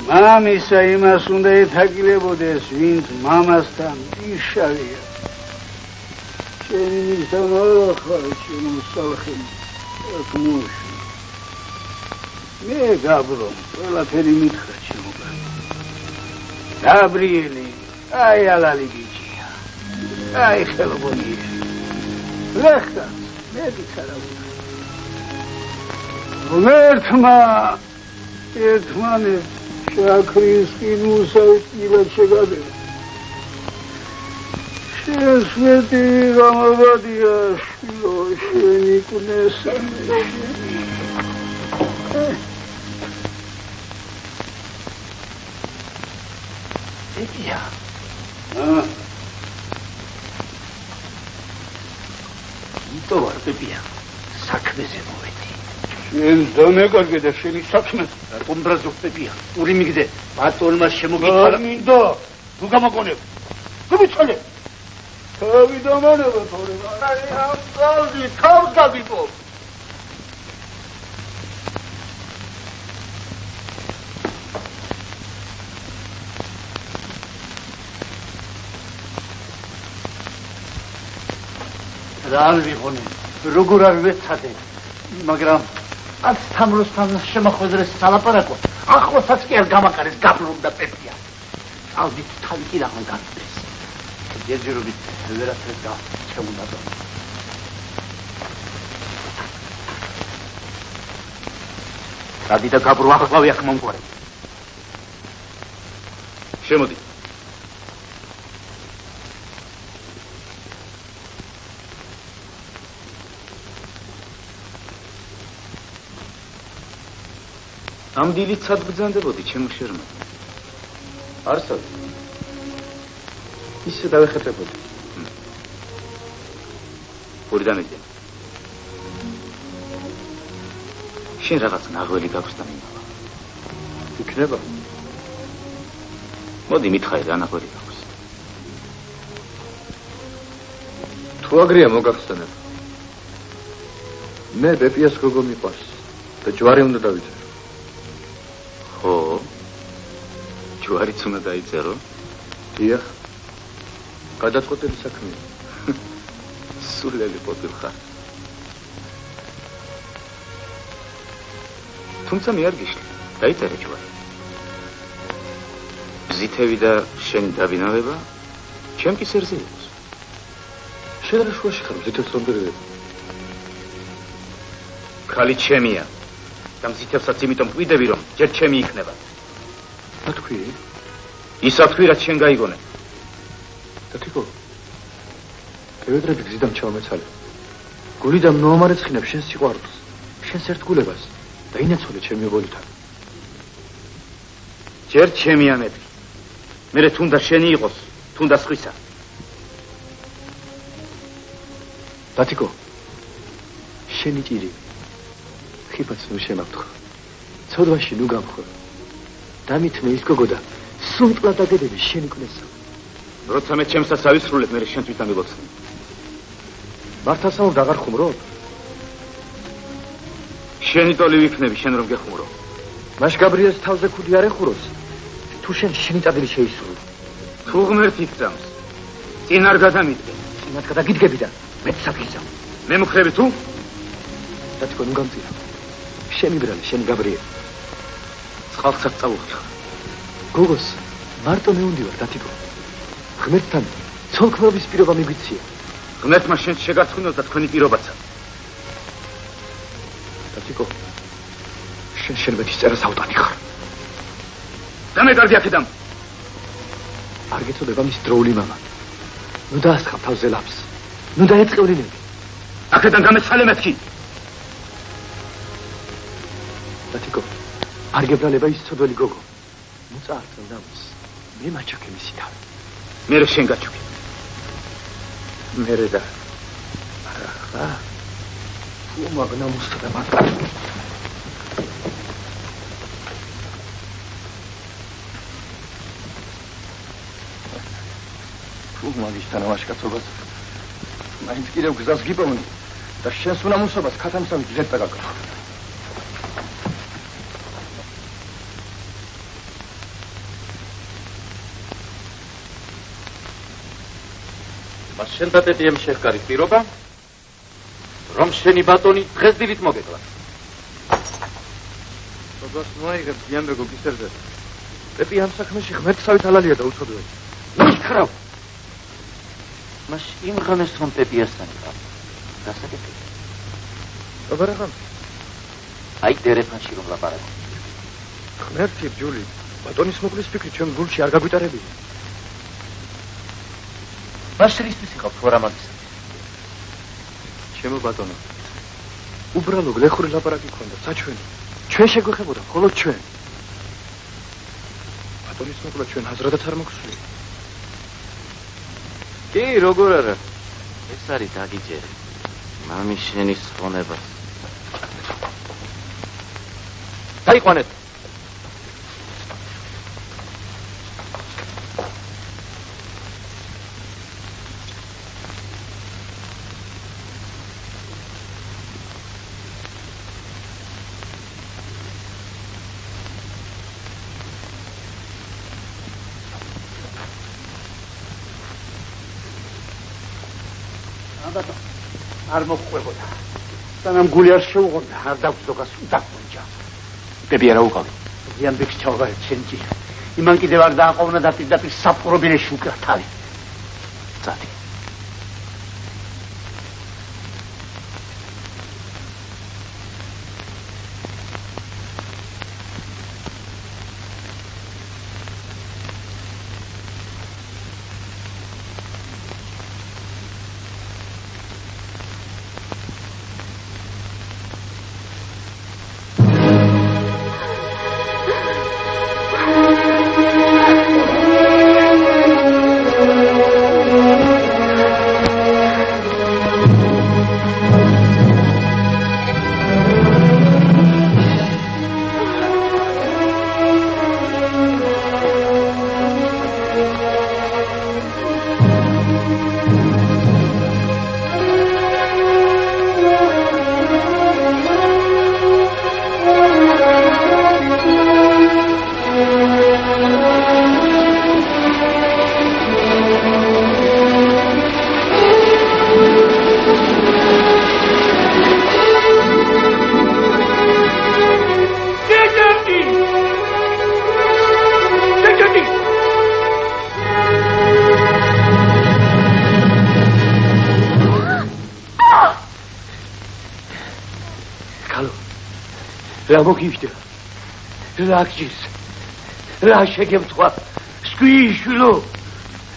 Speaker 10: მამისა იმას უნდა ეთაკილებოდეს ვინც მამასთან იშავია შენი მისთან ახალ შენი მსალხი აკმუში მე გაბრომ ყველაფერი მითხრა ჩემოგან გაბრიელი აი ალალი გიჩია აი ხელობონია ლეხა მე გიცარა ერთმანე შაქრის ყინულსავით ილად შეგადება შეესვეტი გამაბადია შვილო შენი კუნესამე ეტია იტო ვარ პეპია საქმეზე მოვედი შენ დამეკარგე და შენი საქმე რატომ ბრაზობ პეპია ური მიგდე ბატონმა შემოგიფარა მინდო თუ გამოგონებ გმიცოლე თავი დამანება თორე აი ამ გალდი თავ გაგიპო რა არ ვიყონე როგორ არ ვეცადე მაგრამ ათ თამროსთან შემოხვედრეს სალაპარაკო ახლოსაც კი არ გამაკარეს გაბრუნდა პეპია წავდით თავი კი რაღან გაწდეს ჯერჯერობით ვერაფერს და შემუნადო რადი და გაბრუ ახლავი აქ მომგვარი შემოდი ამ დილით სად ბრძანდებოდი ჩემო შერმა არსად ისე დავეხეთებოდი ორიდან იდე შენ რაღაც ნაღველი გაქვს და მიმავა იქნება მოდი მითხარი რა ნაღველი გაქვს თუ აგრია მოგახსენებ მე ბეპიას გოგო მიყვარს
Speaker 11: და ჯვარი უნდა დავიწერო.
Speaker 6: ხო? ჯვარიც უნდა დაიწერო?
Speaker 11: დიახ. გადაწყვეტილი საქმეა.
Speaker 6: სულელი ყოფილხარ. თუმცა მე არ გიშლი. დაიწერე ჯვარი. ზითევი და შენი დაბინავება ჩემ კისერზე იყოს.
Speaker 11: შენ რა შუაში ხარ ზითევს რომ დერედება?
Speaker 6: ხალი ჩემია. და მზითევსაც იმიტომ ყვიდები რომ ჯერ ჩემი იქნება.
Speaker 11: რა თქვი?
Speaker 6: ისა თქვი რაც შენ გაიგონე.
Speaker 11: დათიკო. კევედრები გზიდან ჩავმეცალე. გულიდან ნოამარეცხინებ შენ სიყვარულს, შენ ერთგულებას და ინაცვლე ჩემი ობოლიდან.
Speaker 6: ჯერ ჩემი ამები. მერე თუნდა შენი იყოს, თუნდა სხვისა.
Speaker 11: დათიკო. შენი ჭირი. ხიფაც ნუ შემავთხო. ცოდვაში ნუ გამხო. დამითმე ის გოგო და სუნტლა დაგედები შენი კნესა.
Speaker 6: როცა მე ჩემსაც ავისრულებ, მერე შენ თვითონ მიგოცნი.
Speaker 11: მართასაუბრ აღარ ხუმრობ?
Speaker 6: შენი ტოლი ვიქნები, შენ რომ გეხუმრო.
Speaker 11: მაშ გაბრიელს თავზე ქუდი არ ეხუროს. თუ შენი წადილი შეისრულო.
Speaker 6: თუ ღმერთი გწამს. წინ არ გადამიდგე.
Speaker 11: წინათ გადაგიდგები და მეც საფიქრობ.
Speaker 6: მე მხრები თუ?
Speaker 11: დათიკო ნუ გამწირა. შენი ბრალი, შენი გაბრიელი.
Speaker 6: წყალსაც წავუხდი.
Speaker 11: გოგოს მარტო მე უნდივარ დათიკო. ღმერთთან ცოლქმრობის პირობა მიგვიცია.
Speaker 6: ღმერთმა შენ შეგარცხნილ და თქვენი პირობაცა.
Speaker 11: დათიკო. შენ მეცწერას ავტანი ხარ.
Speaker 6: და მე კარგი აქედან.
Speaker 11: არ გეწოდება მის დროული მამა. ნუ დაასხავ თავზე ლაფს. ნუ დაეწყევრინები.
Speaker 6: აქედან გამეცალე მეთქი.
Speaker 11: დათიკო. არ გებრალება ის ცოდველი გოგო. ნუ წაართო ნამს. მე მაჩაკე მისი თავი.
Speaker 6: მერე შენ გაჩუქე.
Speaker 11: მერე და არა. თუ მაგნამუსა და მაგარი. თუ მაგისთან ავაშკაცობას მაინც კიდევ გზას გიპოვნი და შენს უნამუსობას ქათამსავი გზერტა გაკრო.
Speaker 12: შენ დატეტიემ შეხკარის პირობა, რომ შენი ბატონი დღესდილით მოგეკლა.
Speaker 11: სოდვას მოაიღებს დიამბეგო გისერზე. პეპი ამ საქმეში ღმერთსავით ალალია და უცოდველი.
Speaker 12: მიქრავ. მას იმ ღამეს რომ პეპიასთან იყავ. დასაკეთე.
Speaker 11: აბარაღამ.
Speaker 12: აი დერეფანში რომ ლაპარაკობ.
Speaker 11: ღმერთი ბჯული, ბატონის მოკლის ფიქრი ჩვენ გულში არ გაგვიტარებია.
Speaker 12: მას რისთვის იყავ თუ არა მაგის?
Speaker 11: ჩემო ბატონო. უბრალო გლეხური ლაპარაკი ქონდა, საჩვენი. ჩვენ შეგვეხებოდა, მხოლოდ ჩვენ. ბატონის მოკლა ჩვენ აზრადაც არ მოგვსვლია.
Speaker 12: კი, როგორ არა? ეს არის დაგიჯერე. მამის შენის ხონება.
Speaker 11: დაიყვანეთ.
Speaker 10: არ მოყვებოდა. სანამ გული არ შეუღონდა, არ დაგწოგას უდაგვონჯა.
Speaker 11: პეპი არა უყავი.
Speaker 10: დიამბექს ჩავღარეთ შენჯი. იმან კიდევ არ დააყოვნა და პირდაპირ საპყრობილეში უკრა თავი. წადი. რა მოგივიდა? რა გჭირს? რა შეგემთქვა? სკვიშვილო,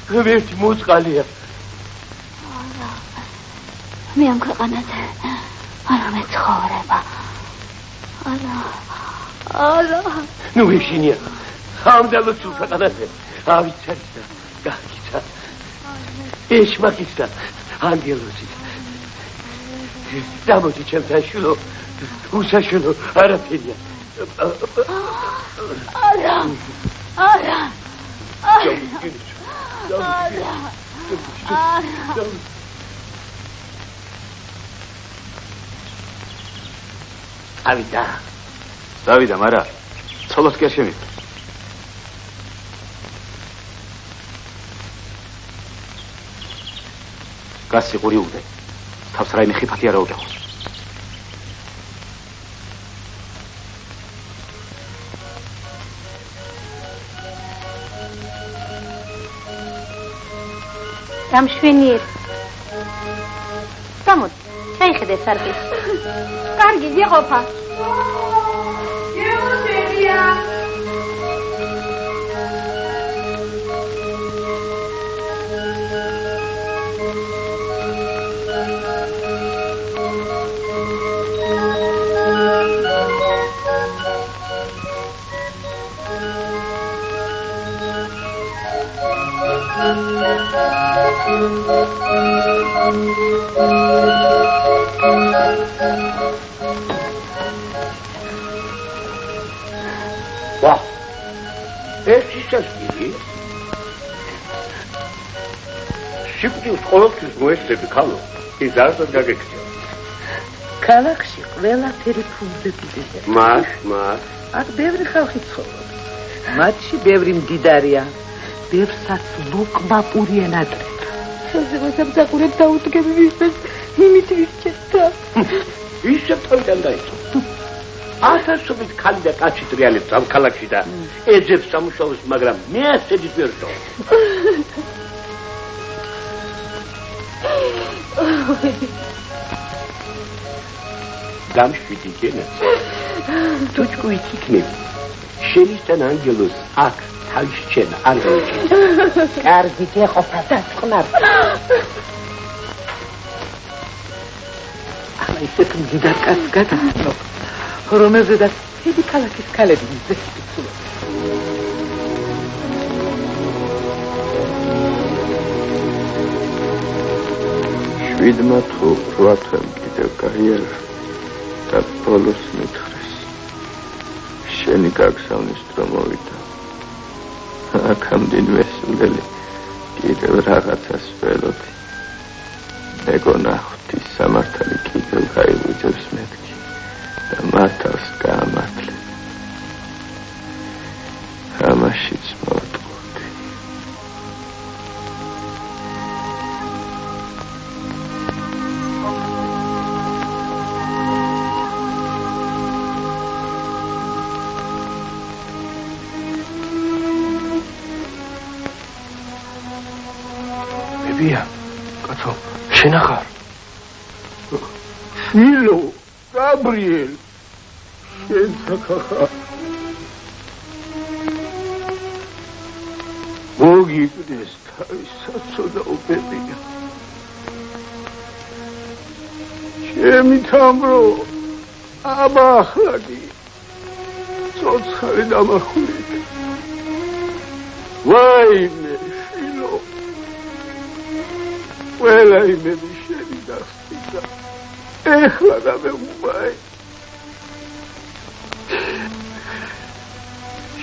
Speaker 10: ღმერთი მოწყალია.
Speaker 8: მე ამ ქვეყანაზე არ მეცხოვრება. არა.
Speaker 10: ნუ ეშინია. ამდალო თუ ქვეყანაზე ავიცარიც და გაგიცა. ეშმაკიც და ანგელოზიც. დამოდი ჩემთან შვილო. უსაშვილო არაფერია.
Speaker 8: არა.
Speaker 6: დავიდა, მარა. ცოლად კი არ შემიძლია. გასიყური უგდე. თავს რაიმე ხიფათი არა უგეხოს.
Speaker 8: დამშვენიერ. გამოდი, ჩაიხედე სარკის. კარგი, გიყოფა. გეოსებია.
Speaker 10: ვა ეს ისასკი შიფტის ყოველთვის მოესწრები ქალო ის არასდროს გაგექცია
Speaker 13: ქალაქში ყველაფერი ფუნდებია
Speaker 10: მას
Speaker 13: აქ ბევრი ხალხი ცხოვრობს მათში ბევრი მდიდარია ბევრსაც ლუკმაპურიან აკრეფა
Speaker 4: ხელზე მოსამსახურებ დაუდგები ვისպես იმით ვისჭერდა
Speaker 10: ისე თავიდან დაიწყო ასასობით ქალი და კაცი ტრიალებს ამ ქალაქში და ეძებს სამუშაოს მაგრამ მე ასეც ვერ ვსწავლ დამშვიდი გენა თუ ჭკუით იქნები შენიშთან ანგელოს აქ თავის ჩენა არ გაუჩინე
Speaker 13: კარგი გეყოფა დასწყნარ ახლა ისეთ მდიდარ კაცს გადასწრო რომელზედაც დიდი ქალაქის ქალები მზეს იცულობ
Speaker 3: შვიდმა თუ 8 თვემ კიდევ გაიარა და ბოლოს მითხრეს შენი გაგზავნის დრო მოვიდა აქამდე მესულელი კიდევ რაღაცას ველოდი მეგონა ღვთის სამართალი კიდევ გაიღვიძებს მეთქი და მართავს გაამართლე ამაშიც მოვტყუდი
Speaker 11: ბებია კაცო შენ ახარ
Speaker 10: შილო გაბრიელ შენ საკახა მოგიგდეს თავის საცოდაო ბებია ჩემი თამბრო აბა ახლა კი ცოცხალი დამახული ვაიმე შილო ყველა იმები შენი დასტიკა ეხლა გამეუბაი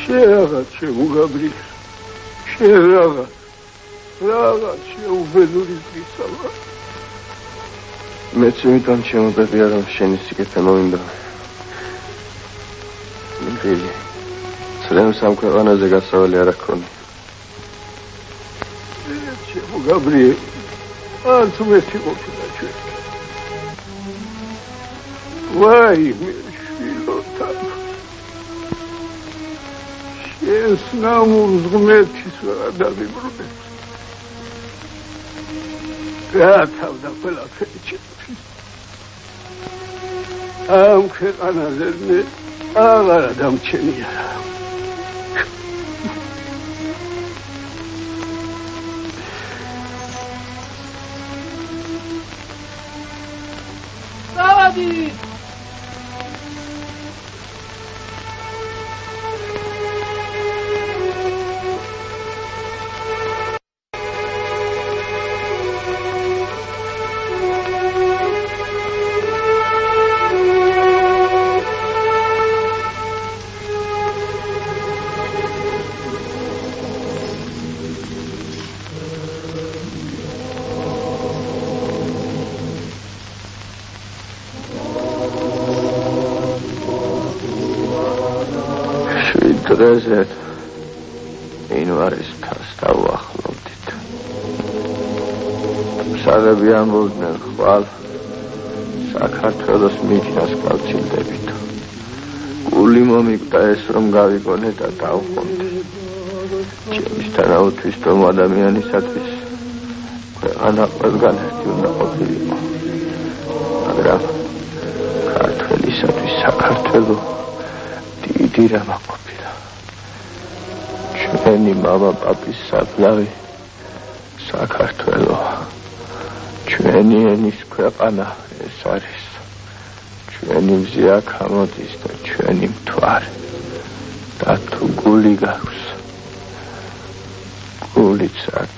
Speaker 10: შენ რაღაც შეუგაბრიელ შენ რაღაც შეუბედური გისალა
Speaker 3: მეც იმიტომ შემობებია რომ შენი სიკეთე მოვინდა მგელი ცრემს ამ ქვეყანაზე გასავალი არ აქონია
Speaker 10: შეუგაბრიელ არც მეთი ყოფილა ჩვენ ვაიმე შვილოთა შენს ნამურს ღმერთის ვეღარ დამიბრუნებს გაათავდა ყველაფერი ჩემთვის ამ ქვეყანაზე მე აღარა დამჩენია.
Speaker 5: დავადი
Speaker 3: დღეზე იანვარის თავს დავუახლოვდით. მშობლები ამბობდნენ ხვალ საქართველოს მიჯნას გავჩილდებით. გული მომიკვდა ეს რომ გავიგონე და დავხონდე. ჩემის თანაუთვისდომ ადამიანისათვის ქვეყანა ყველგან ერთი უნდა ყოფილიყო. მაგრამ ქართველისათვის საქართველო დიდი რამა ყოფილა. ჩვენი მამა პაპის საფლავი საქართველო, ჩვენი ენის ქვეყანა ეს არის, ჩვენი მზე აქ ამოდის და ჩვენი მთვარე და თუ გული გაქვს, გულიც აქ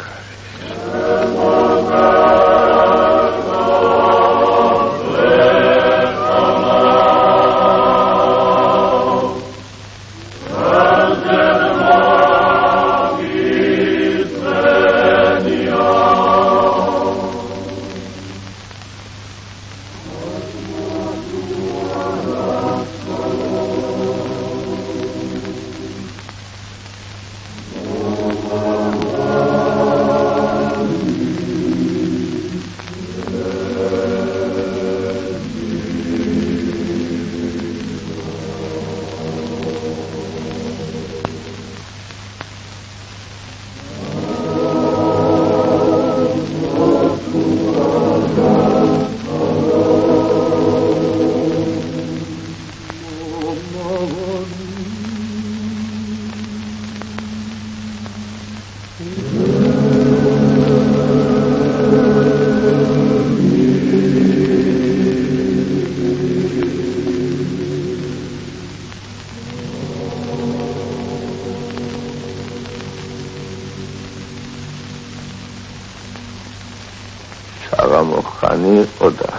Speaker 3: ხანი იყო და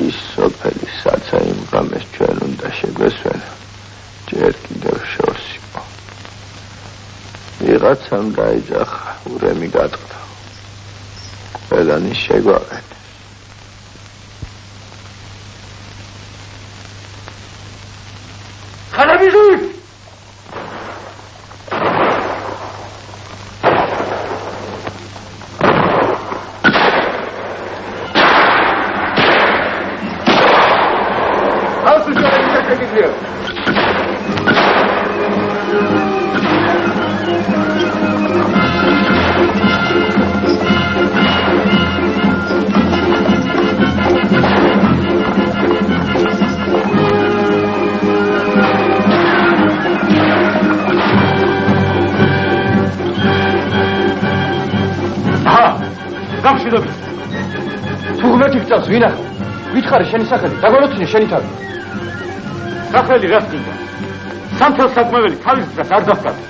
Speaker 3: ის სოფელი საცა იმ რამეს ჩვენ უნდა შეგვესვენა ჯერ კიდევ შორს იყო. ვიღაცამ დაიძახა, ურემი გატყდა. ყველანი შეგვაყენეს.
Speaker 10: ხანაბიჟი!
Speaker 11: ვინა? ვითხარი შენი სახელი, დაგვალოცინე შენი თავი.
Speaker 2: სახელი რას გინდა? სამთელს საკმეველი თავის დღეს არ დასწავლე.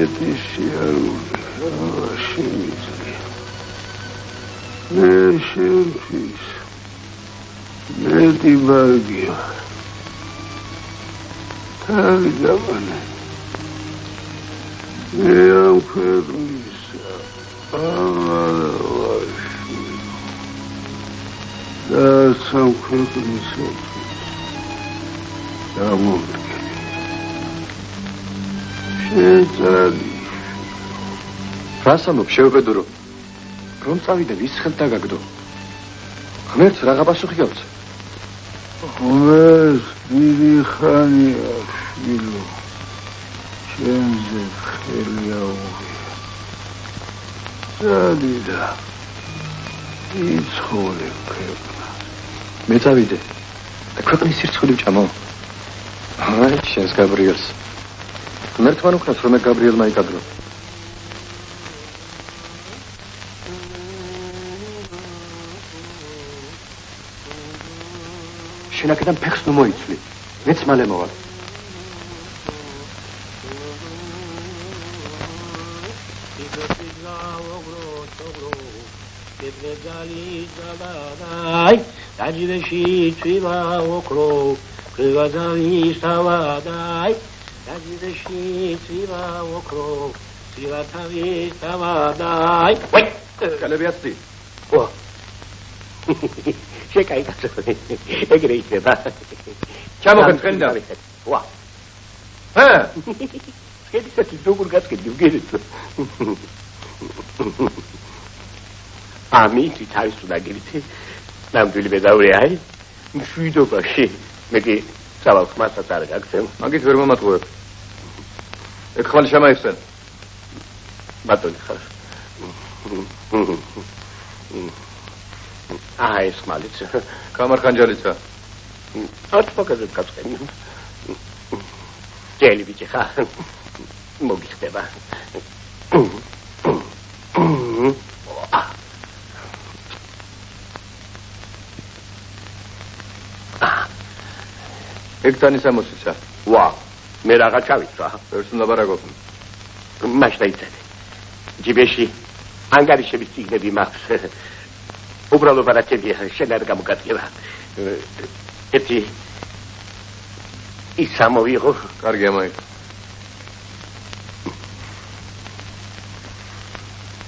Speaker 1: მეტი სიარული შემიძლია მე შენთვის მეტი ბაგია თავი დავანე მე ამ ქვეყნისა ამალავაში და სამ ქვეყნისათვის გამოვდგები შეძალი
Speaker 11: რას ამბობ შევებედურო რომ წავიდე ვის ხელთ დაგაგდო ღმერთს რაღა პასუხი გავცე
Speaker 1: ღმერთს დიდი ხანია შვილო შენზე ხელი აუღია ძალი და იცხოვე ქვეყნას
Speaker 11: მე წავიდე და ქვეყნის სირცხული ვჭამო აი შენს გაბრიელს ღმერთმა უკნას რომ მე გაბრიელმა იკადრო შენ აქედან ფეხს ნუ მოიცვლი მეც მალე მოვალ
Speaker 5: აი დაჯილეში წივა ოქრო ქრიგაზალი სტავადაი დაჯილეში წივა ოქრო ცივათავი სტავადაი ვაი
Speaker 11: კალები აცდი
Speaker 5: ვა შეკაიკაცო ეგრე იქნება
Speaker 11: ჩამოგეწყენდა
Speaker 5: ვა შედიცი როგორ გასკედი ვგერეთ ამით თავის უნდა გირითი ნამდვილი ბედაური აი მშვიდობაში მე კი სავალს მასაც არ გაგცემ
Speaker 11: მაგით ვერ მომატყუებ ეხლა შემაიხსენ
Speaker 5: ბატონი ხარ აი ეს მალიც
Speaker 11: კამარხანჯალიცა
Speaker 5: არ პოკაზებ გაგცემ ჯელი ბიჭი ხარ მოგიხდება
Speaker 11: ეგთანის ამოსიცა
Speaker 5: ვა მე რაღა ჩავიცვა
Speaker 11: ერთს უნდა ბარაგობ
Speaker 5: მაშ დაიცადე ჯიბეში ანგარიშების ციგნები მაქვს უბრალო ბარათებია შენ არ გამოგატკივა ერთი ის ამოვიღო
Speaker 11: კარგი ამაი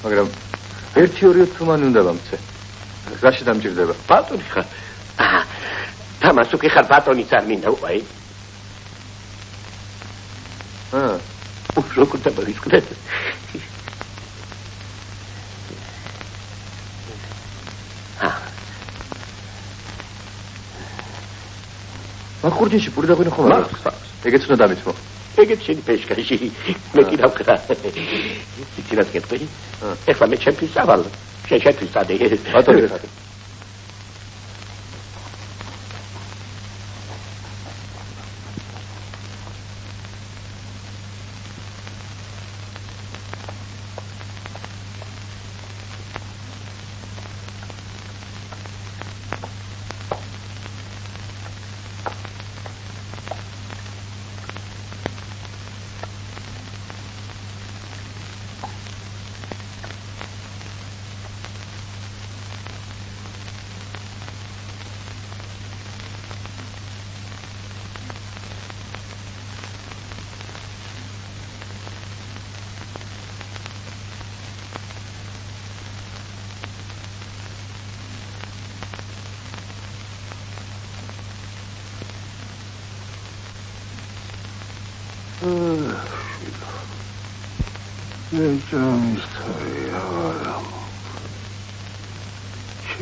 Speaker 11: მაგრამ ერთი ორი თუმანი უნდა ვამცე რაში დამჭირდება
Speaker 5: ბატონი ხარ თამასუკი ხარ ბატონიც არ მინდა უყაი როგორ დამარისკდეთ
Speaker 11: მაგ ხურჯინში პური დაგვინე ხომ არა ეგეც უნდა დამიცმო
Speaker 5: ეგეც შენი პეშკაში მე კი დავკრა იცი რა გეტყვი ეხლა მე ჩემთვის ავალ შეშეთის დადი
Speaker 11: ბატონი ხარ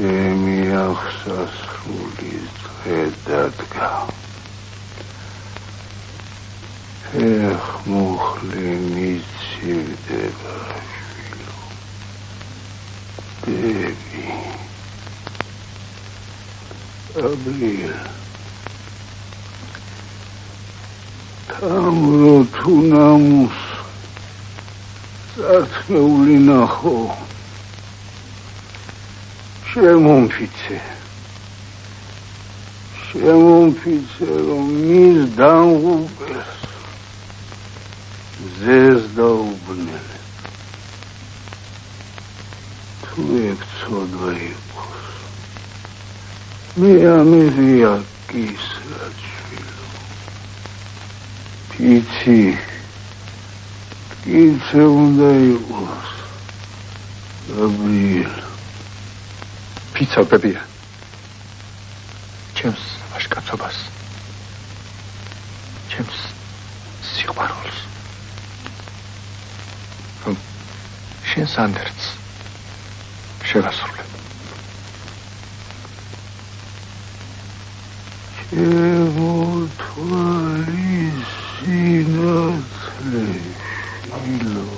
Speaker 1: ჩემი აღსასრულის დღე დადგა ეხმუხლი მიცივდება შვილო დები აბრილ თამრო თუ ნამუს სათმეული ნახო შემომფიცე რომ მის დამღუპეს ზეს დაუბ
Speaker 10: ცოდვა იყოს. მე ამერია კისრაჩვილო. პიცი კიცე უნდა იყოს. გაბრიელ.
Speaker 11: პიცა ბებია. ჩემს ვაშკაცობას. ჩემს სიყვარულს. შენს ანდერც შევასრულებ.
Speaker 10: ჩემო თვალის სინათლე შილო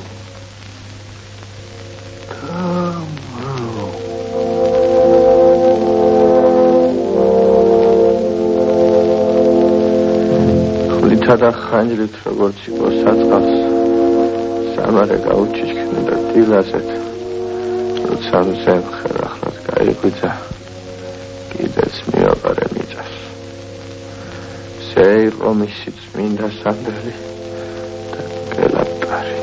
Speaker 3: ხლითა და ხანჯრით როგორც იყო საწყალს სამარე გაუჩიჩქნდა დილაზეთ როცა მზე ხერახლად გაიღვიძა კიდეც მიაბარე მიწას ზე იყო მისი წმინდა სანდელი და გელატარი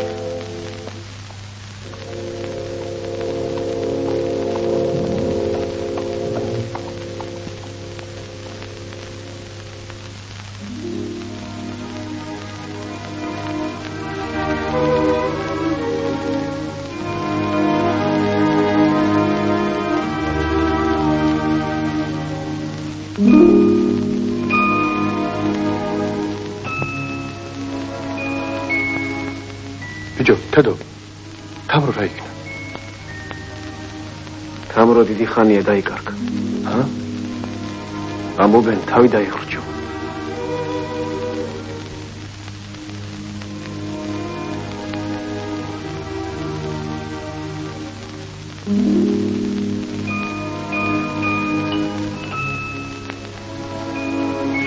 Speaker 11: თედო, თამრო რა იქნა?
Speaker 14: თამრო დიდი ხანია დაიკარგა. ამობენ თავი დაიხრჩო.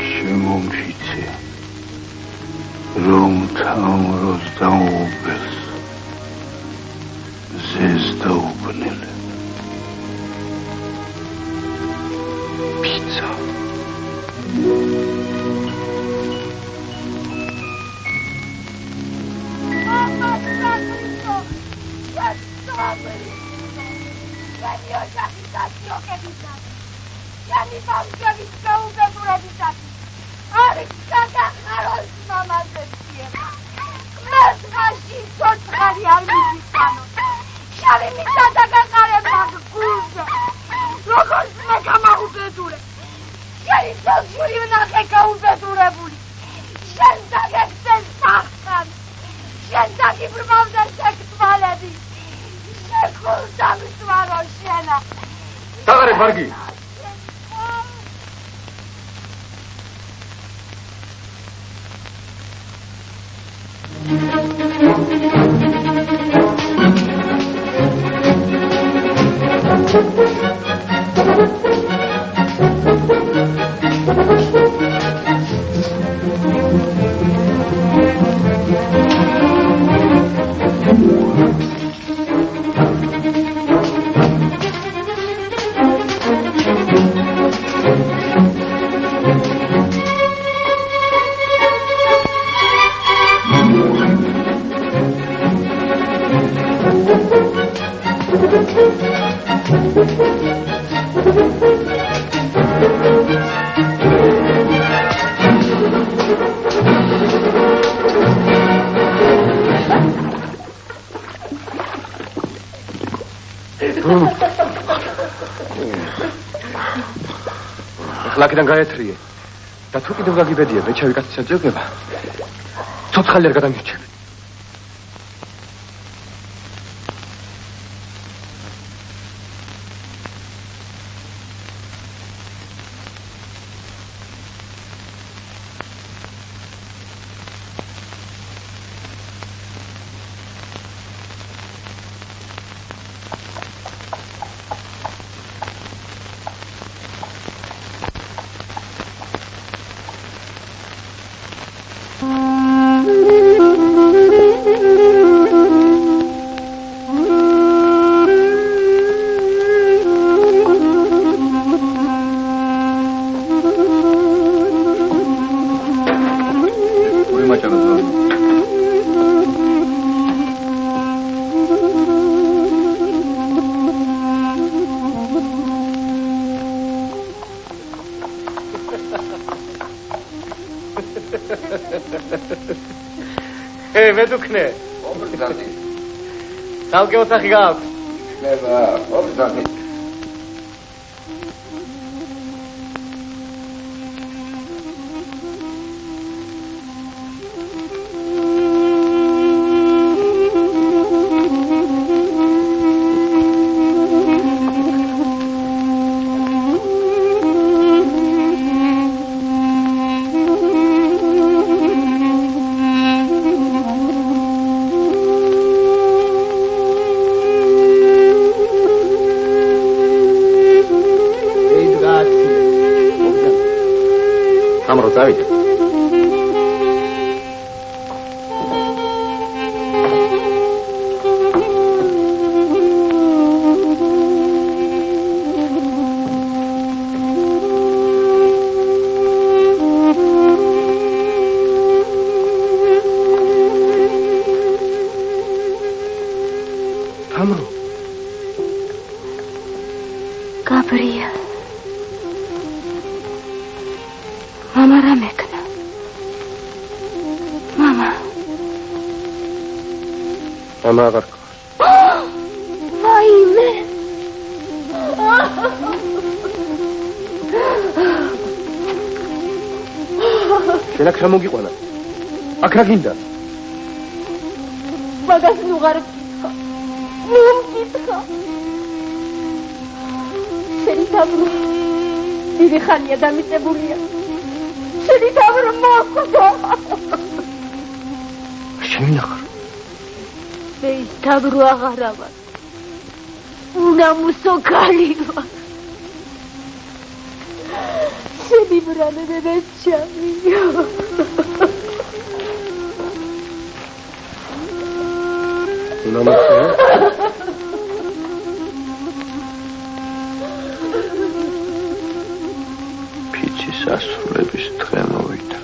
Speaker 10: შემომფიცე რომ თამროს დაუბეს ზეს დაუბნელ პიცა
Speaker 11: დაღარე ბარგი ლაკიდან გაეთრიე და თუ კიდევ გაგიბედია ბეჩავი კაცის აძიება ცოცხალი არ გადამირჩევი
Speaker 7: ვედუქნე. თალკე ოთახი გააქვს.
Speaker 3: ნება, ოფისარი.
Speaker 6: დავიდე.
Speaker 11: თამრო.
Speaker 4: გაბრიელ. Mama ramekna. Mama.
Speaker 11: Mama agarko.
Speaker 4: Vaime.
Speaker 11: შენ აქ რა მოგიყვანა? აქ რა გინდა?
Speaker 4: მაგას ნუღარ ვკითხა. ვკითხა. შენი თამრო დიდი ხანია დამიწებულია. შენი თამრო მოხდა.
Speaker 11: შენი ნახარ.
Speaker 4: მე ის თამრო აღარა ვარ. უნამუსო ქალი ვარ. შენი ბრალები ჩამიო.
Speaker 11: უნამუსო?
Speaker 3: სასრულების დღე მოვიდა.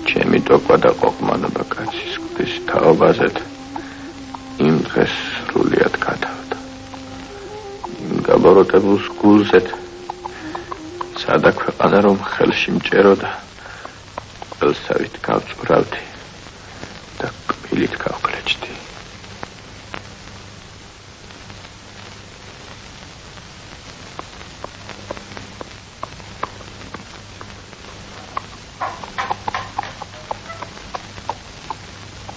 Speaker 3: ჩემი ტოყვა და ყოყმანობა კაცის ღვთის თაობაზე იმ დღეს სრულიად გათავდა. იმ გაბოროტებულ გულზე სადა ქვეყანა რომ ხელში მჭეროდა, ყველსავით გავწურავდი და კბილით გავკლეჭდი.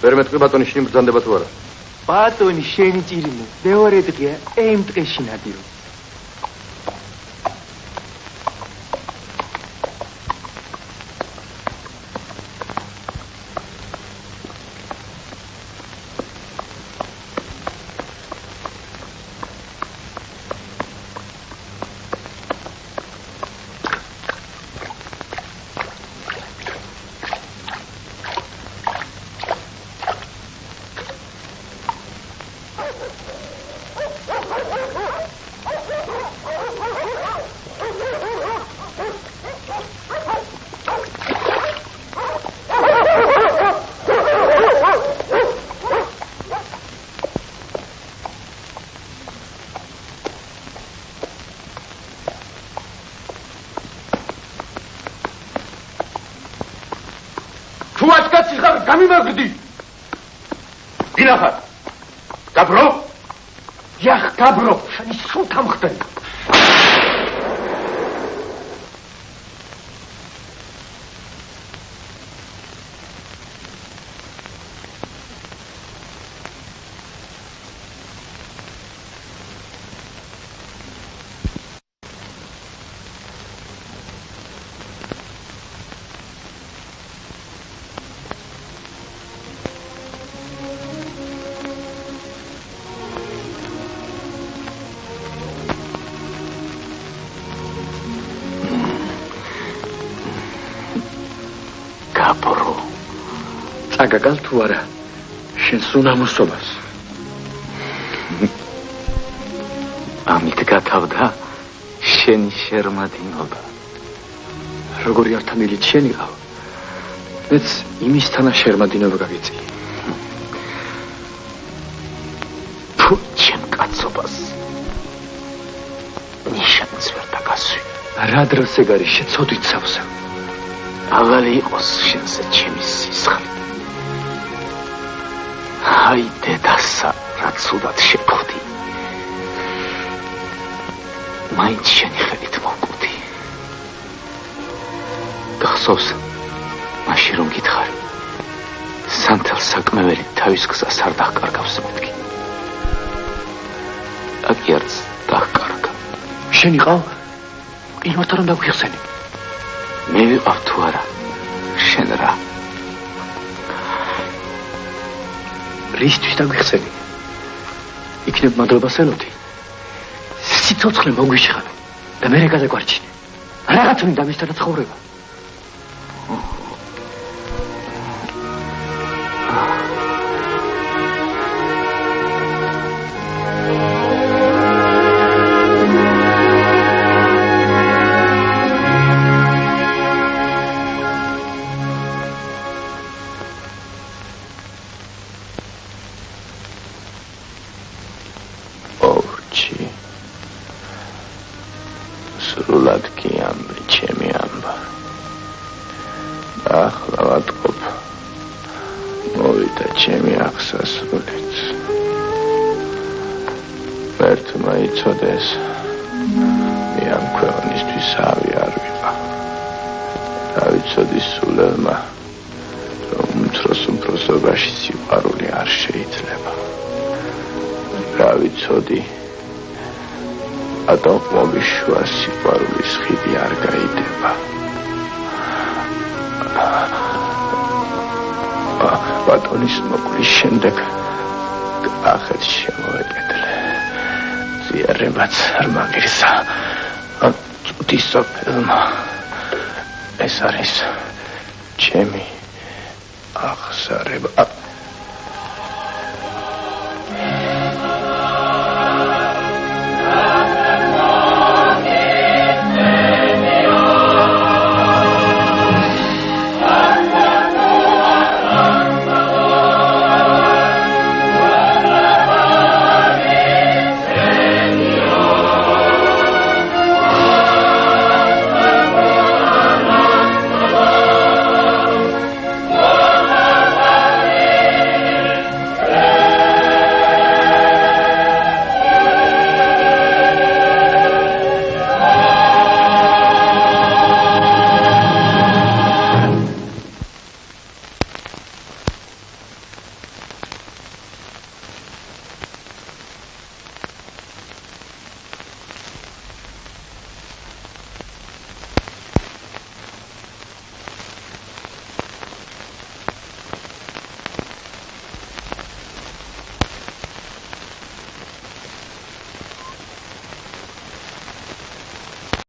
Speaker 11: ვერ მეტყვი ბატონი შენი ბრძანდება თუ არა?
Speaker 7: ბატონი შენი ჭირიმო მეორე დღეა იმ დღეში ნადირო.
Speaker 10: გამიმაგდი. გინახარ. გაბრო? იახ, გაბრო, შენი სულ თამხდები.
Speaker 11: აგაგალ თუ არა შენს უნამოსობას
Speaker 6: ამით გათავდა შენი შერმადინობა
Speaker 11: როგორი არ თამილით შენიყავ მეც იმისთანა შერმადინობა გაგეწია
Speaker 6: თუ შენ კაცობას ნიშანს ვერ დაგასვი
Speaker 11: რა დროს ეგარი შეცოდით სავსე
Speaker 6: აღალი იყოს შენზე ჩემი სისხლი
Speaker 3: აი დედასა, რაც სულად შეხვდი. მაინც შენი ხელით მოვკვდი. გახსოვს, მაშინ რომ გითხარი, სანთელ საკმეველი თავის გზას არ დახკარგავს მეთქი. აკი არც დახკარგა.
Speaker 11: შენ იყავ? იმათ რომ დაგვიხსენი.
Speaker 3: მე ვიყავ თუ არა? შენ რა?
Speaker 11: რისთვის დაგვიხსენი? იქნებ მადლობას ელოდი. სიცოცხლე მოგვიშხანე და მე გადაგვარჩინე. რაღაც მინდა მისთან ცხოვრება. ბატონის მოკვლის შემდეგ ახეთ შემოვეკეთლე. ზიარებაც არ მაგირსა. წუთის სოფელმა. ეს არის ჩემი აღსარება.